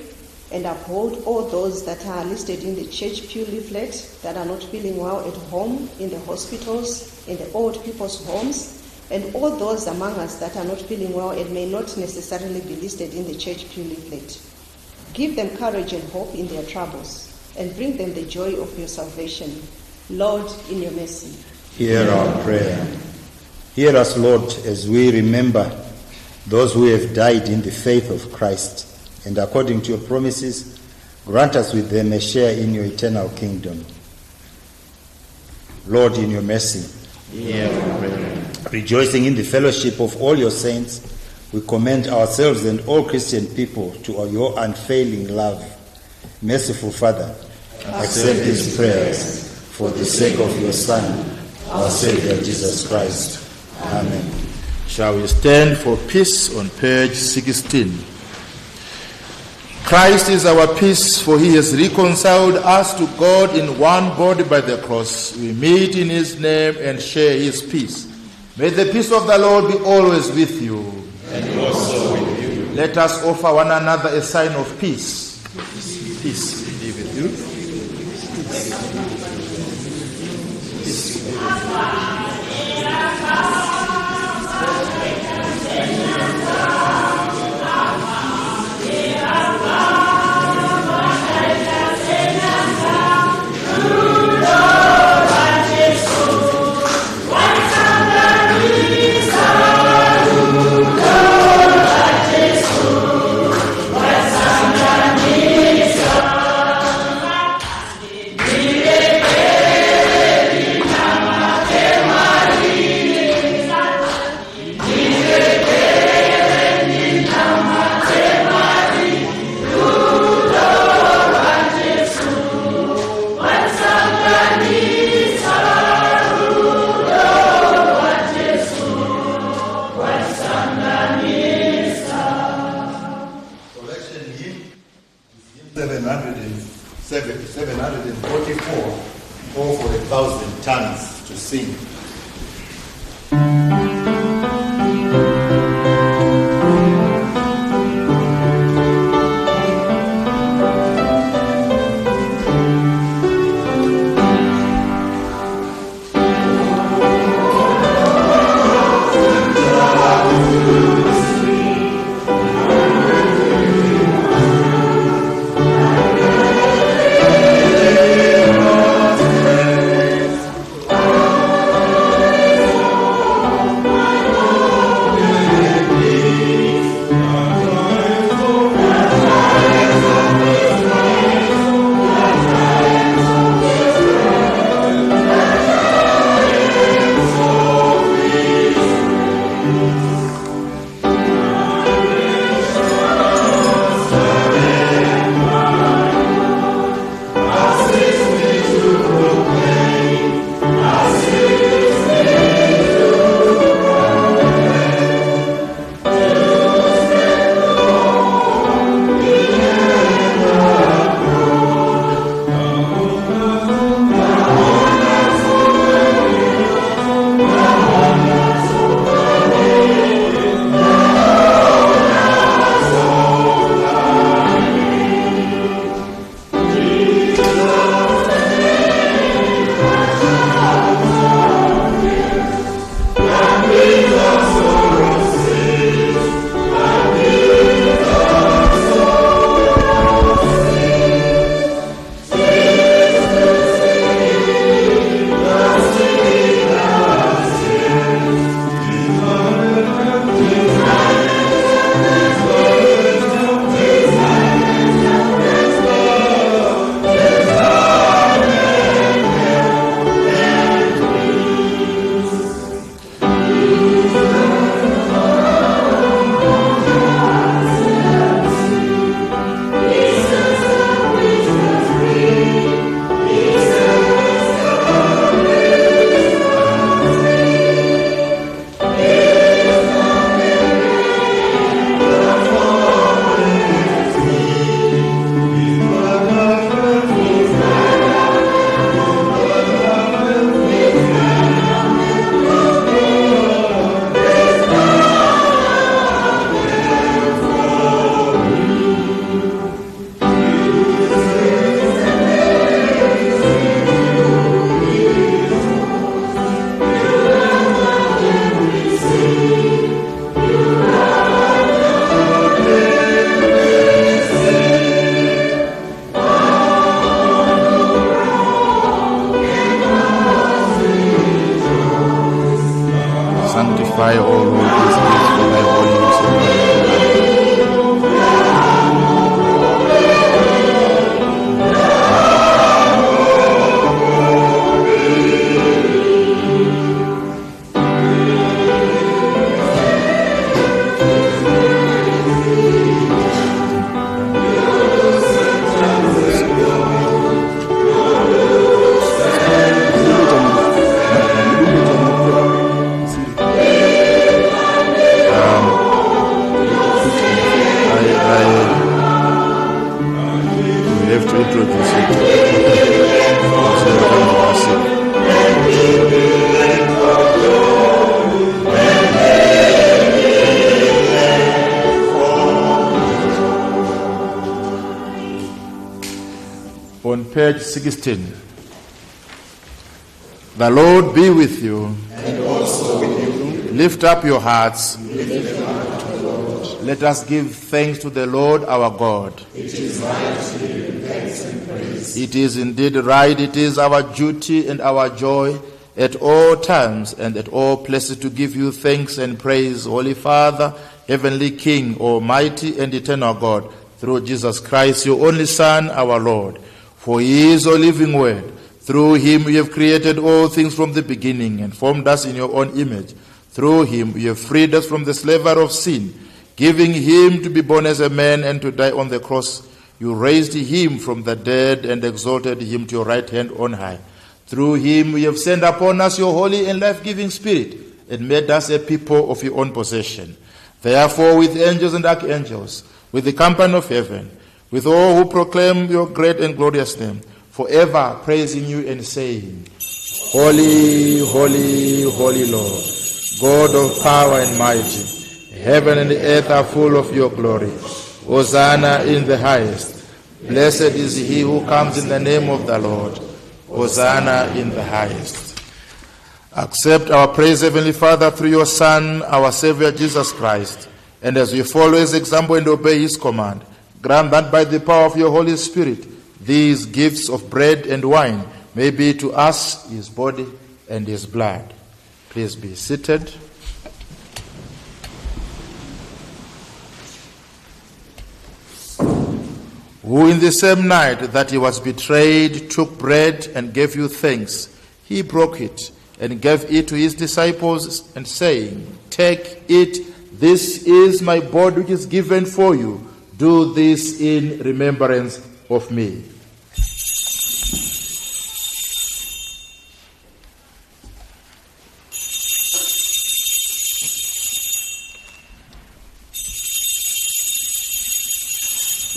and uphold all those that are listed in the church pew leaflet that are not feeling well at home, in the hospitals, in the old people's homes, and all those among us that are not feeling well and may not necessarily be listed in the church pew leaflet. Give them courage and hope in their troubles, and bring them the joy of your salvation. Lord, in your mercy, Hear our prayer. Hear us, Lord, as we remember those who have died in the faith of Christ, and according to your promises, grant us with them a share in your eternal kingdom. Lord, in your mercy, Hear our prayer. rejoicing in the fellowship of all your saints, we commend ourselves and all Christian people to your unfailing love. Merciful Father, accept these prayers for the sake of your Son, our Savior Jesus Christ. Amen. Shall we stand for peace on page 16? Christ is our peace, for he has reconciled us to God in one body by the cross. We meet in his name and share his peace. May the peace of the Lord be always with you. And also with you. Let us offer one another a sign of peace. Peace be with you. Peace. hymn is hymn 744, or for 1,000 tongues to sing. Sanctify all who is for thy holy On page 16. The Lord be with you. And also with you. Lift up your hearts. Let us give thanks to the Lord our God. It is right to give him thanks and praise. It is indeed right. It is our duty and our joy at all times and at all places to give you thanks and praise, Holy Father, Heavenly King, Almighty and Eternal God, through Jesus Christ, your only Son, our Lord. For he is a living word. Through him you have created all things from the beginning and formed us in your own image. Through him you have freed us from the slavery of sin, giving him to be born as a man and to die on the cross. You raised him from the dead and exalted him to your right hand on high. Through him you have sent upon us your holy and life-giving Spirit and made us a people of your own possession. Therefore, with angels and archangels, with the company of heaven, with all who proclaim your great and glorious name, forever praising you and saying, Holy, holy, holy Lord, God of power and mighty, heaven and earth are full of your glory. Hosanna in the highest. Blessed is he who comes in the name of the Lord. Hosanna in the highest. Accept our praise, Heavenly Father, through your Son, our Savior Jesus Christ. And as we follow his example and obey his command, grant that by the power of your Holy Spirit, these gifts of bread and wine may be to us his body and his blood. Please be seated. Who in the same night that he was betrayed took bread and gave you thanks. He broke it and gave it to his disciples and saying, Take it, this is my body which is given for you. Do this in remembrance of me.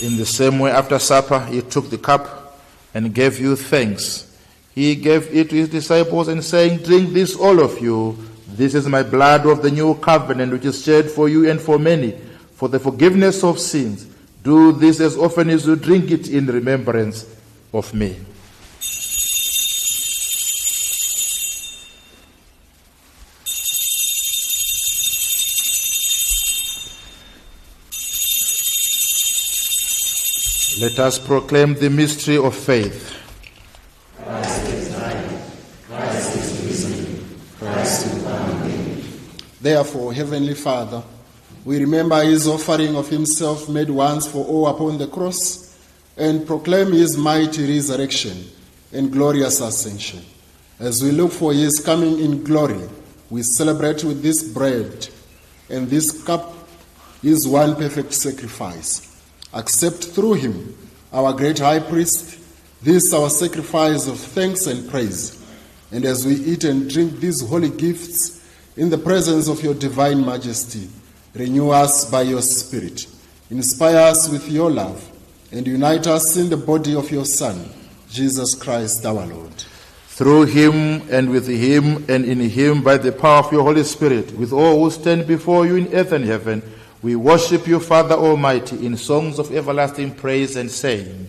In the same way, after supper, he took the cup and gave you thanks. He gave it to his disciples and saying, Drink this, all of you. This is my blood of the new covenant, which is shed for you and for many, for the forgiveness of sins. Do this as often as you drink it in remembrance of me. Let us proclaim the mystery of faith. Christ is died. Christ is risen. Christ will come again. Therefore, Heavenly Father, we remember his offering of himself made once for all upon the cross, and proclaim his mighty resurrection and glorious ascension. As we look for his coming in glory, we celebrate with this bread and this cup his one perfect sacrifice. Accept through him, our great high priest, this our sacrifice of thanks and praise. And as we eat and drink these holy gifts in the presence of your divine majesty, renew us by your Spirit, inspire us with your love, and unite us in the body of your Son, Jesus Christ our Lord. Through him and with him and in him, by the power of your Holy Spirit, with all who stand before you in earth and heaven, we worship you, Father Almighty, in songs of everlasting praise and saying,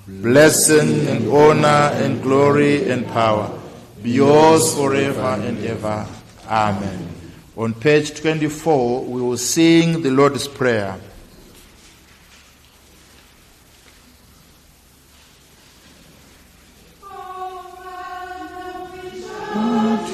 Blessing and honor and glory and power be yours forever and ever. Amen. On page 24, we will sing the Lord's Prayer.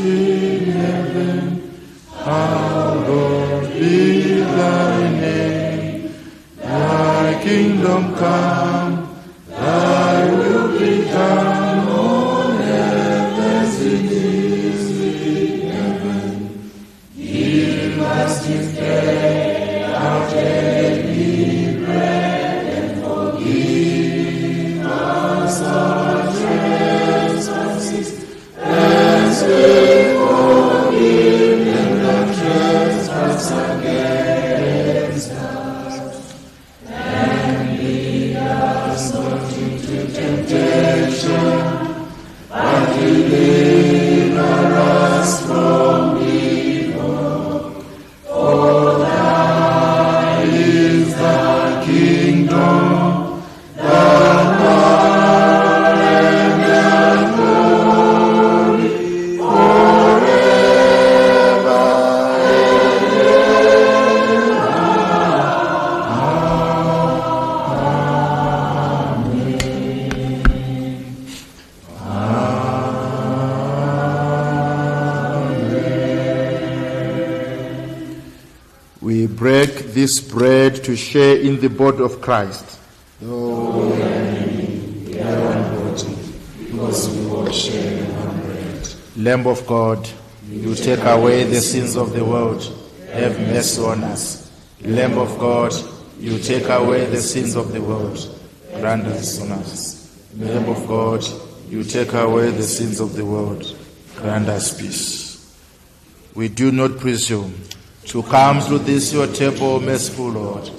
In heaven, hallowed be thy name. Thy kingdom come, thy will be done on earth as it is in heaven. Give us this day our daily bread, and forgive us our trespasses, as we forgive them that trespass against us. And lead us not into temptation, but deliver us from evil. For thine is the kingdom, the power, and the glory forever and we break this bread to share in the body of Christ. Though we are enemy, we are one body, because we all share in one bread. Lamb of God, you take away the sins of the world. Have mercy on us. Lamb of God, you take away the sins of the world. Grant us on us. Lamb of God, you take away the sins of the world. Grant us peace. We do not presume to come to this your table, merciful Lord.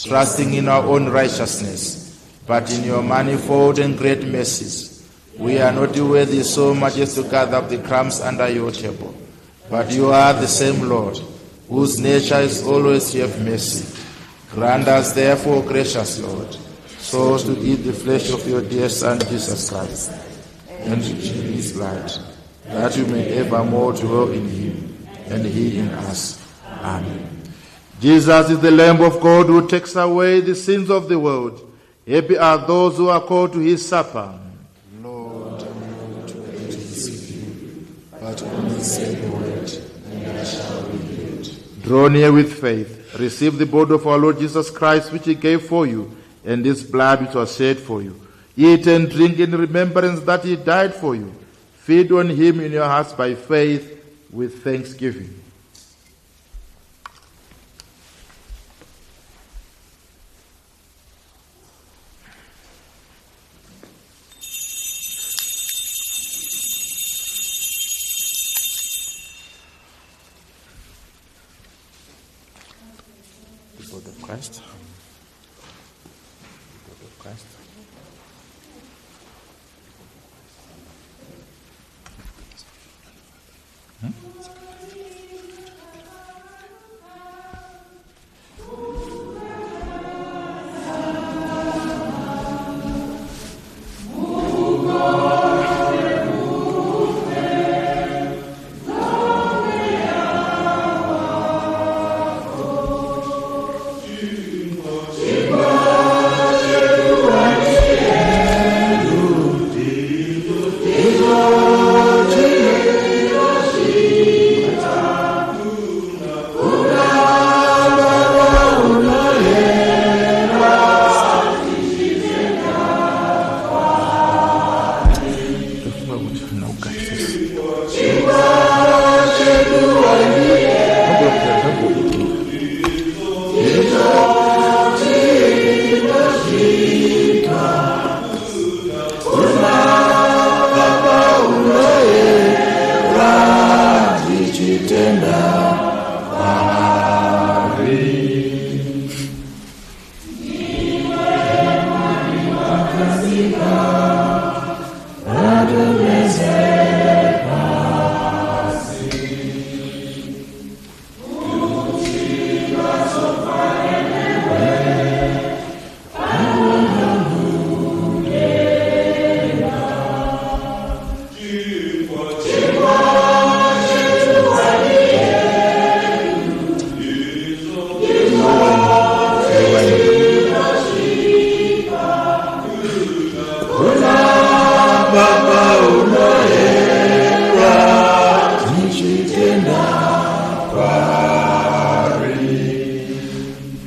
trusting in our own righteousness, but in your manifold and great mercies. We are not worthy so much as to gather up the crumbs under your table, but you are the same Lord, whose nature is always to have mercy. Grant us therefore, gracious Lord, so to eat the flesh of your dear Son, Jesus Christ, and to drink his blood, that we may evermore dwell in him, and he in us. Amen. Jesus is the Lamb of God who takes away the sins of the world. Happy are those who are called to his supper. Lord, I'm not to receive you, but only say the word, and I shall be healed. Draw near with faith. Receive the body of our Lord Jesus Christ, which he gave for you, and his blood which was shed for you. Eat and drink in remembrance that he died for you. Feed on him in your hearts by faith with thanksgiving. The blood of Christ. The blood of Christ.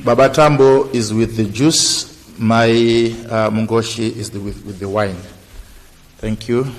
Baba Tambo is with the juice. My Mungoshi is with the wine. Thank you.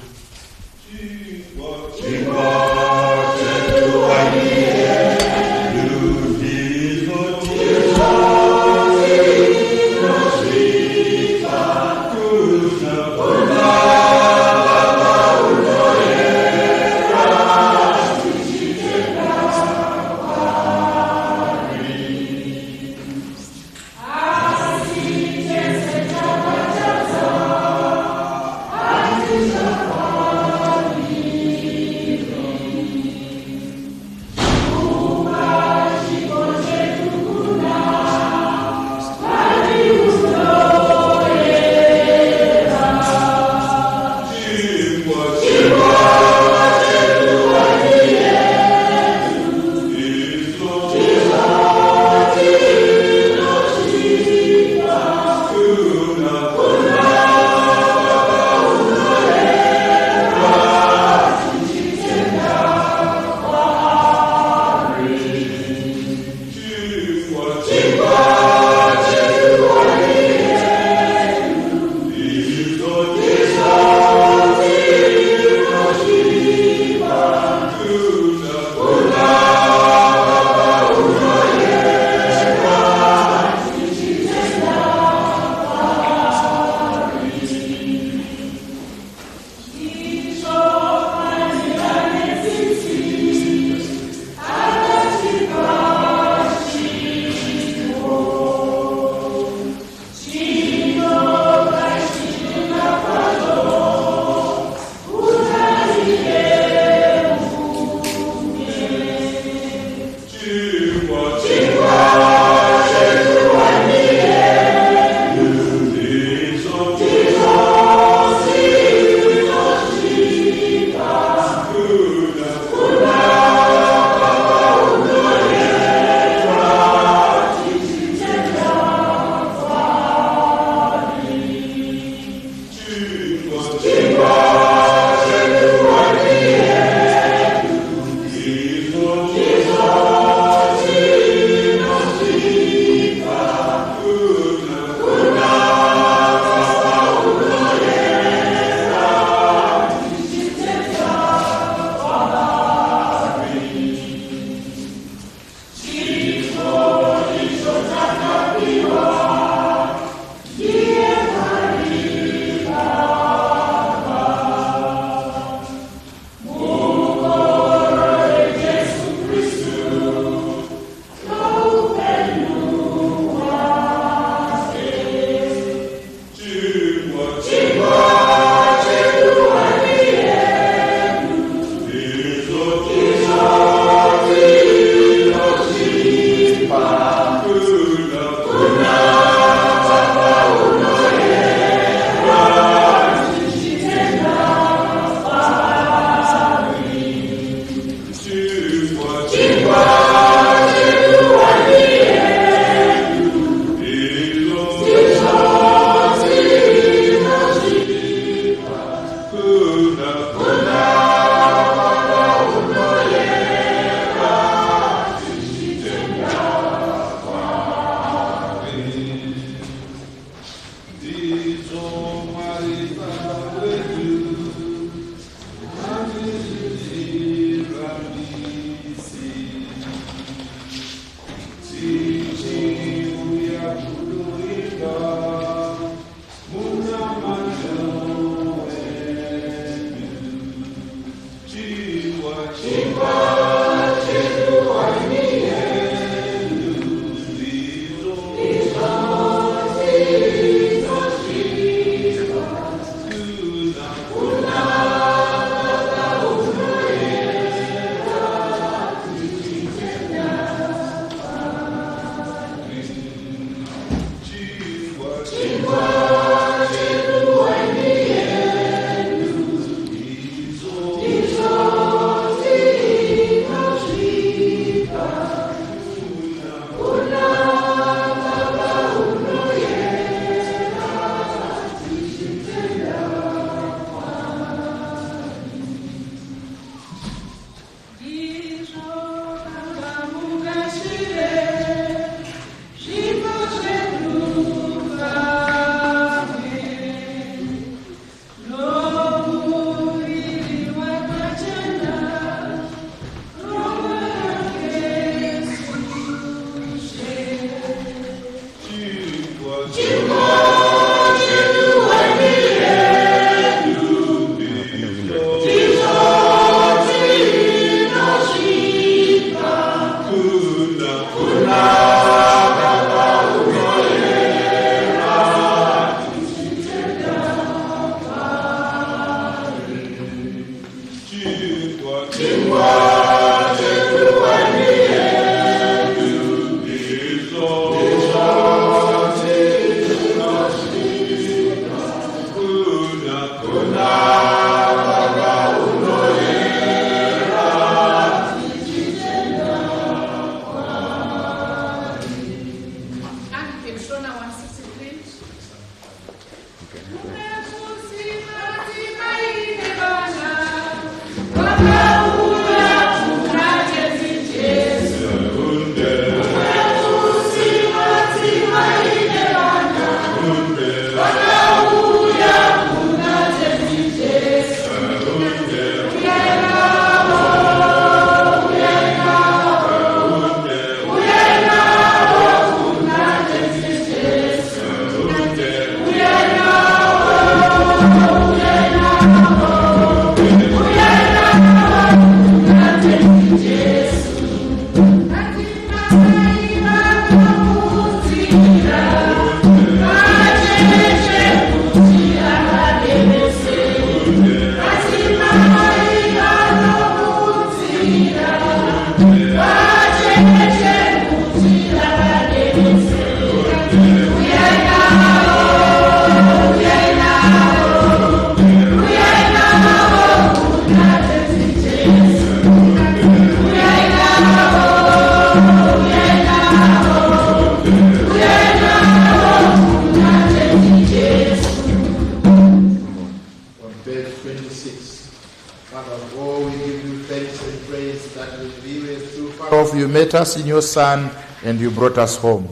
You met us in your Son, and you brought us home.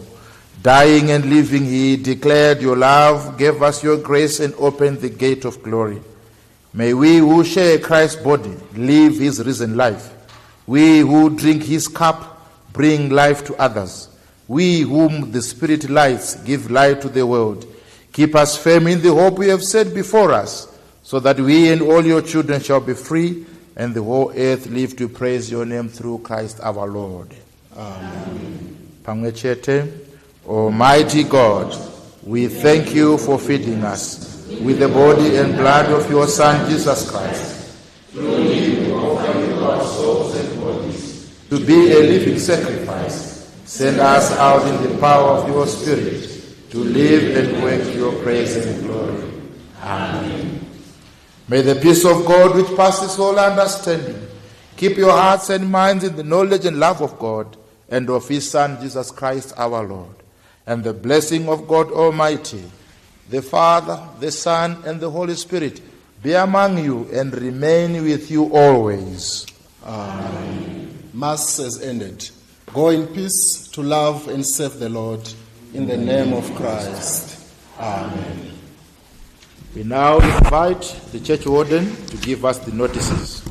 Dying and living, he declared your love, gave us your grace, and opened the gate of glory. May we who share Christ's body live his risen life. We who drink his cup bring life to others. We whom the Spirit lights give light to the world. Keep us firm in the hope we have set before us, so that we and all your children shall be free, and the whole earth live to praise your name through Christ our Lord. Amen. Pamwechete, Almighty God, we thank you for feeding us with the body and blood of your Son, Jesus Christ. Through him we offer you our souls and bodies to be a living sacrifice. Send us out in the power of your Spirit to live and work your praise and glory. Amen. May the peace of God, which passes all understanding, keep your hearts and minds in the knowledge and love of God and of his Son, Jesus Christ our Lord. And the blessing of God Almighty, the Father, the Son, and the Holy Spirit be among you and remain with you always. Amen. Mass has ended. Go in peace to love and serve the Lord in the name of Christ. Amen. We now invite the church warden to give us the notices.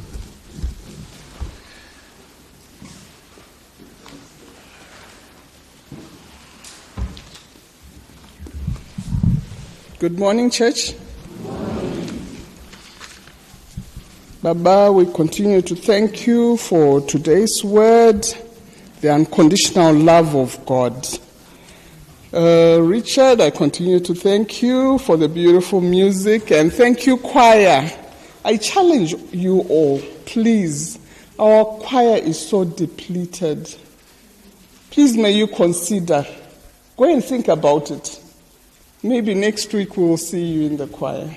Good morning, church. Baba, we continue to thank you for today's word, the unconditional love of God. Richard, I continue to thank you for the beautiful music, and thank you, choir. I challenge you all, please. Our choir is so depleted. Please, may you consider. Go and think about it. Maybe next week we will see you in the choir.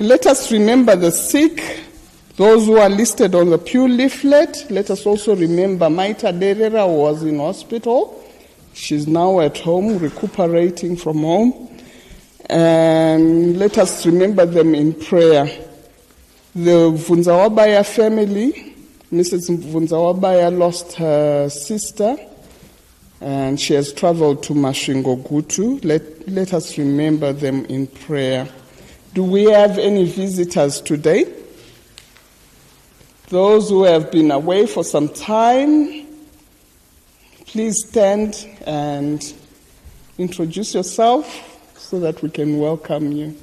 Let us remember the sick, those who are listed on the pew leaflet. Let us also remember Maita Derera was in hospital. She's now at home, recuperating from home. And let us remember them in prayer. The Vunzawabaya family, Mrs. Vunzawabaya lost her sister, and she has traveled to Mashingogutu. Let us remember them in prayer. Do we have any visitors today? Those who have been away for some time, please stand and introduce yourself so that we can welcome you.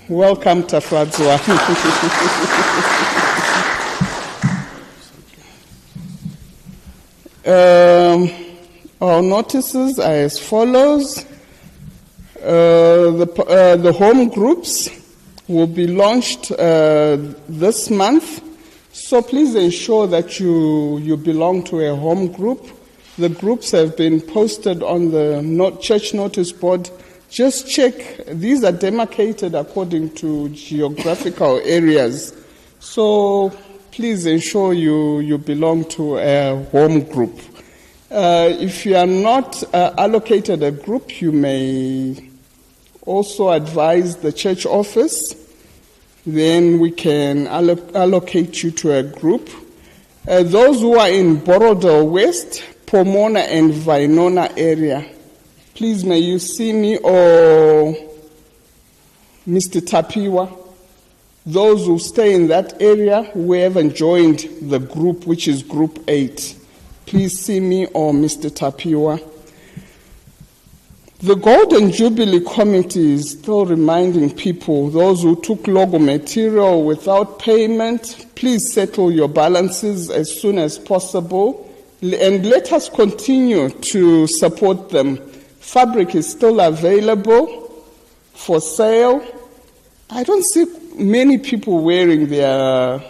Welcome, Tafadzwa. Our notices are as follows. The home groups will be launched this month, so please ensure that you belong to a home group. The groups have been posted on the church notice board. Just check, these are demarcated according to geographical areas, so please ensure you belong to a home group. If you are not allocated a group, you may also advise the church office. Then we can allocate you to a group. Those who are in Borodale West, Pomona and Vainona area, please may you see me or Mr. Tapiwa. Those who stay in that area who haven't joined the group, which is Group 8, please see me or Mr. Tapiwa. The Golden Jubilee Committee is still reminding people, those who took logo material without payment, please settle your balances as soon as possible, and let us continue to support them. Fabric is still available for sale. I don't see many people wearing their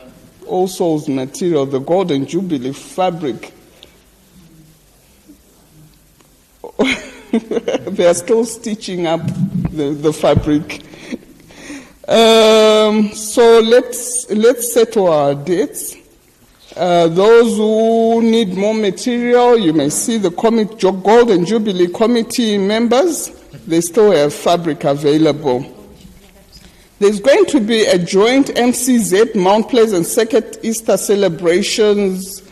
All Souls material, the Golden Jubilee fabric. They are still stitching up the fabric. So let's settle our dates. Those who need more material, you may see the Golden Jubilee Committee members. They still have fabric available. There's going to be a joint MCZ, Mount Pleasant Second Easter celebrations.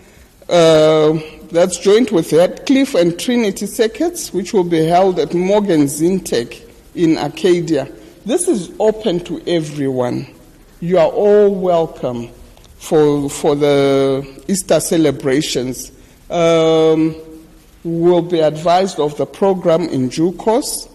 That's joint with Heathcliff and Trinity Circuits, which will be held at Morgan Zintec in Arcadia. This is open to everyone. You are all welcome for the Easter celebrations. We'll be advised of the program in due course.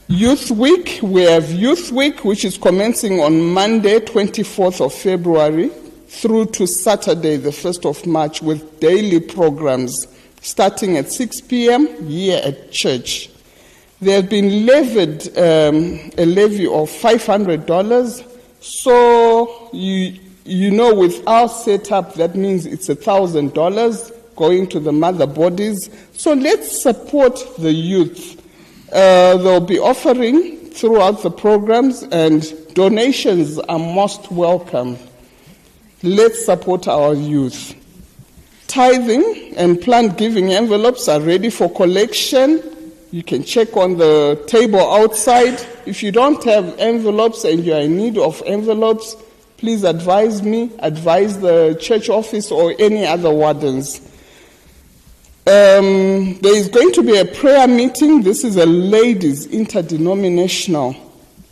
Youth Week, we have Youth Week, which is commencing on Monday, 24th of February, through to Saturday, the 1st of March, with daily programs starting at 6 p.m. here at church. There has been levied a levy of $500. So, you know, with our setup, that means it's $1,000 going to the mother bodies. So let's support the youth. They'll be offering throughout the programs, and donations are most welcome. Let's support our youth. Tithing and plant giving envelopes are ready for collection. You can check on the table outside. If you don't have envelopes and you are in need of envelopes, please advise me, advise the church office or any other wardens. There is going to be a prayer meeting. This is a ladies' interdenominational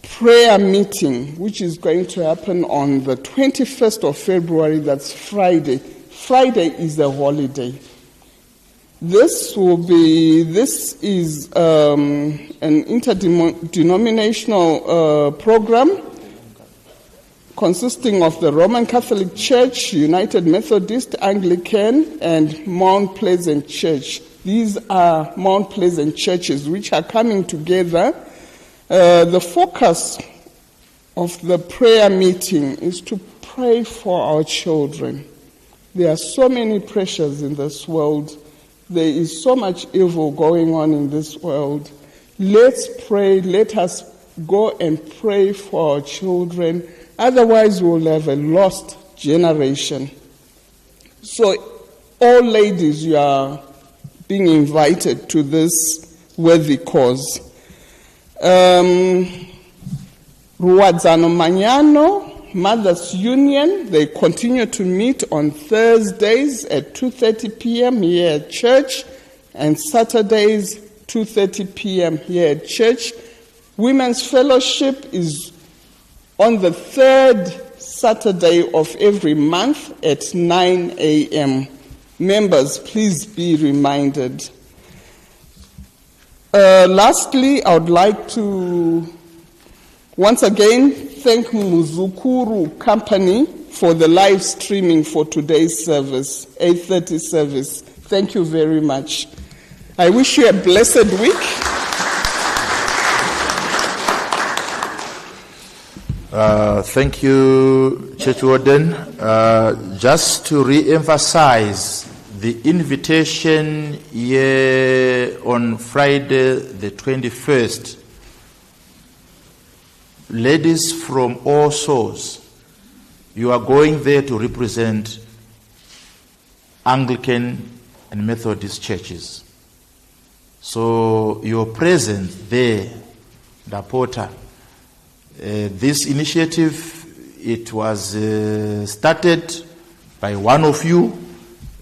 prayer meeting, which is going to happen on the 21st of February. That's Friday. Friday is a holiday. This is an interdenominational program consisting of the Roman Catholic Church, United Methodist, Anglican, and Mount Pleasant Church. These are Mount Pleasant churches which are coming together. The focus of the prayer meeting is to pray for our children. There are so many pressures in this world. There is so much evil going on in this world. Let's pray. Let us go and pray for our children. Otherwise, we'll have a lost generation. So, all ladies, you are being invited to this worthy cause. Ruadzano Mañano, Mothers Union, they continue to meet on Thursdays at 2:30 p.m. here at church, and Saturdays 2:30 p.m. here at church. Women's Fellowship is on the third Saturday of every month at 9 a.m. Members, please be reminded. Lastly, I would like to once again thank Muzukuru Company for the live streaming for today's service, 8:30 service. Thank you very much. I wish you a blessed week. Thank you, Church Warden. Just to re-emphasize the invitation here on Friday the 21st, ladies from all souls, you are going there to represent Anglican and Methodist churches. So your presence there, the porter, this initiative, it was started by one of you,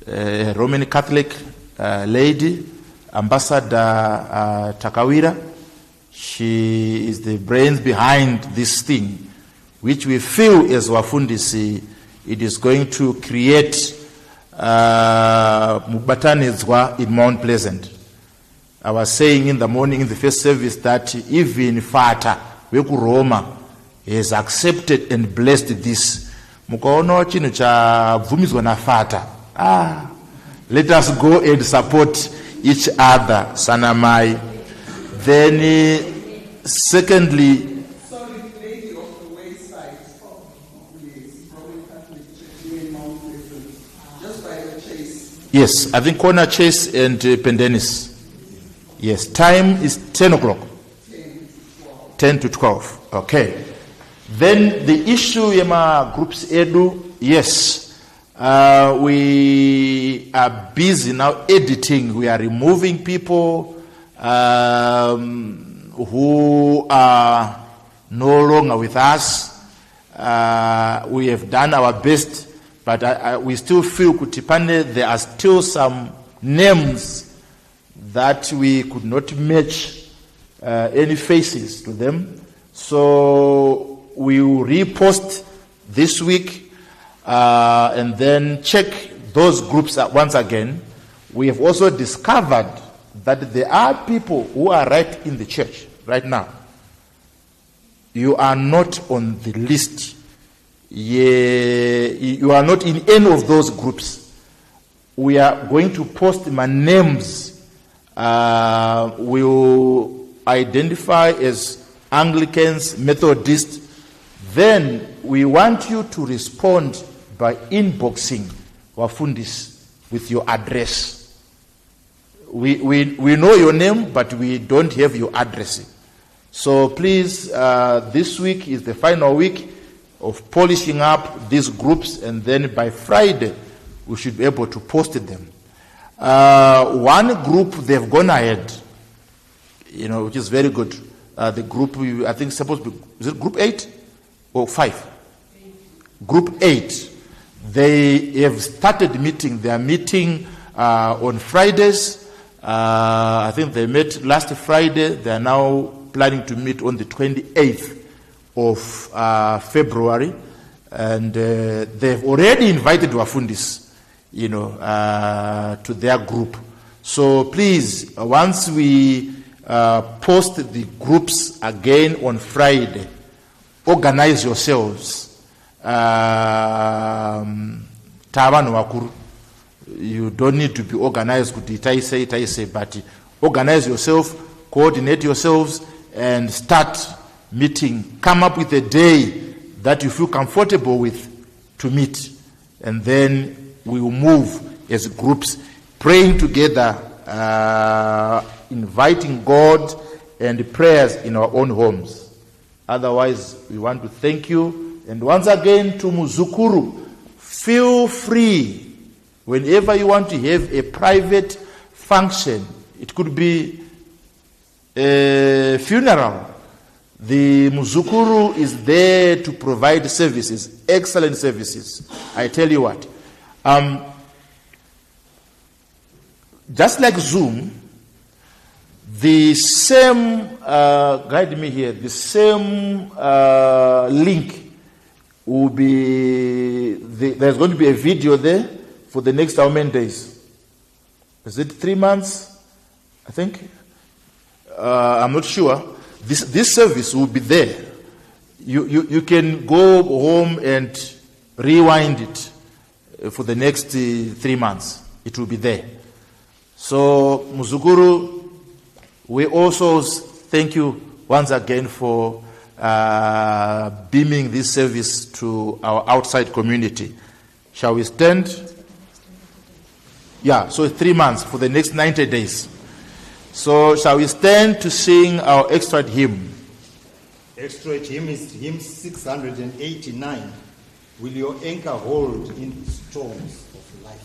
a Roman Catholic lady, Ambassador Takawira. She is the brains behind this thing, which we feel as Wafundisi, it is going to create Mubatanizwa in Mount Pleasant. I was saying in the morning in the first service that even Fata, Weku Roma, has accepted and blessed this. Mukaono chino cha vumizwa na Fata. Let us go and support each other, Sanamai. Then, secondly, Lady of the Wayside, please, Roman Catholic Church in Mount Pleasant, just by the Chase. yes, I think Corner Chase and Pendennis. Yes, time is 10 o'clock. 10 to 12. Okay. Then the issue Yema Groups Edu, yes. We are busy now editing. We are removing people who are no longer with us. We have done our best, but we still feel Kutipane, there are still some names that we could not match any faces to them. So we will repost this week and then check those groups once again. We have also discovered that there are people who are right in the church right now. You are not on the list. You are not in any of those groups. We are going to post my names. We will identify as Anglicans, Methodists. Then we want you to respond by inboxing Wafundis with your address. We know your name, but we don't have your address. So please, this week is the final week of polishing up these groups, and then by Friday we should be able to post them. One group, they've gone ahead, which is very good. The group, I think, supposed to be, is it group 8 or 5? Group 8. They have started meeting. They are meeting on Fridays. I think they met last Friday. They are now planning to meet on the 28th of February. And they've already invited Wafundis, to their group. So please, once we post the groups again on Friday, organize yourselves. Tabanu wakuru. You don't need to be organized, but organize yourself, coordinate yourselves, and start meeting. Come up with a day that you feel comfortable with to meet. And then we will move as groups, praying together, inviting God and prayers in our own homes. Otherwise, we want to thank you. And once again, to Muzukuru, feel free whenever you want to have a private function. It could be a funeral. The Muzukuru is there to provide services, excellent services. I tell you what. Just like Zoom, the same, guide me here, the same link will be, there's going to be a video there for the next how many days? Is it 3 months? I think. I'm not sure. This service will be there. You can go home and rewind it for the next 3 months. It will be there. So, Muzukuru, we also thank you once again for beaming this service to our outside community. Shall we stand? Yeah, so 3 months for the next 90 days. So shall we stand to sing our extra hymn? Extra hymn is hymn 689. Will your anchor hold in the storms of life?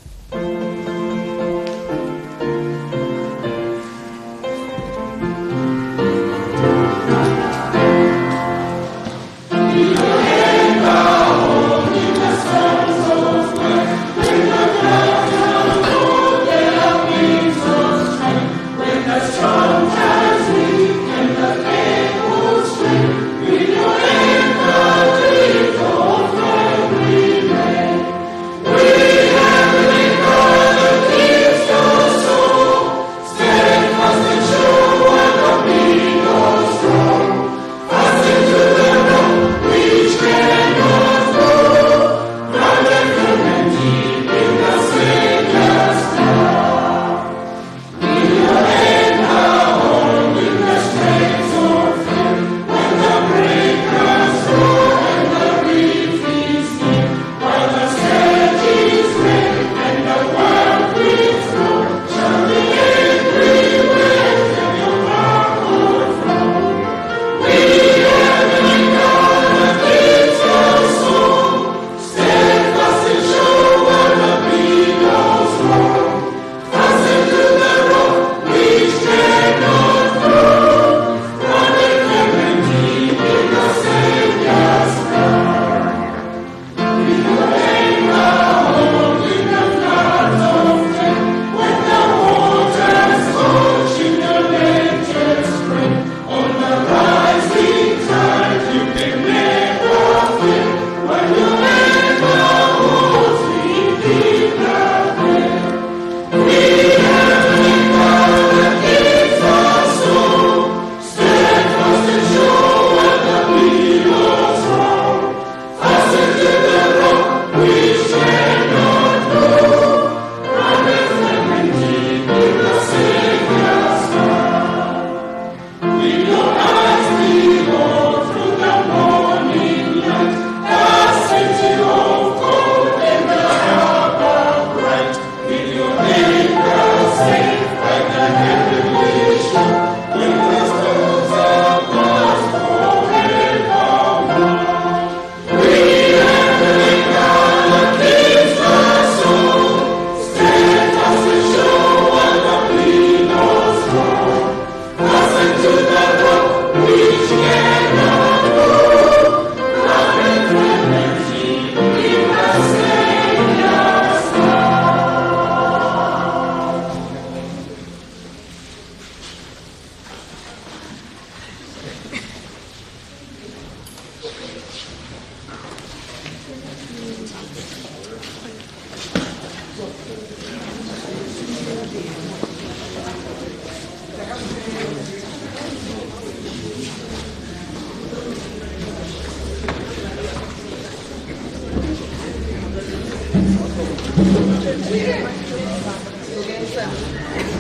We have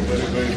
Very, very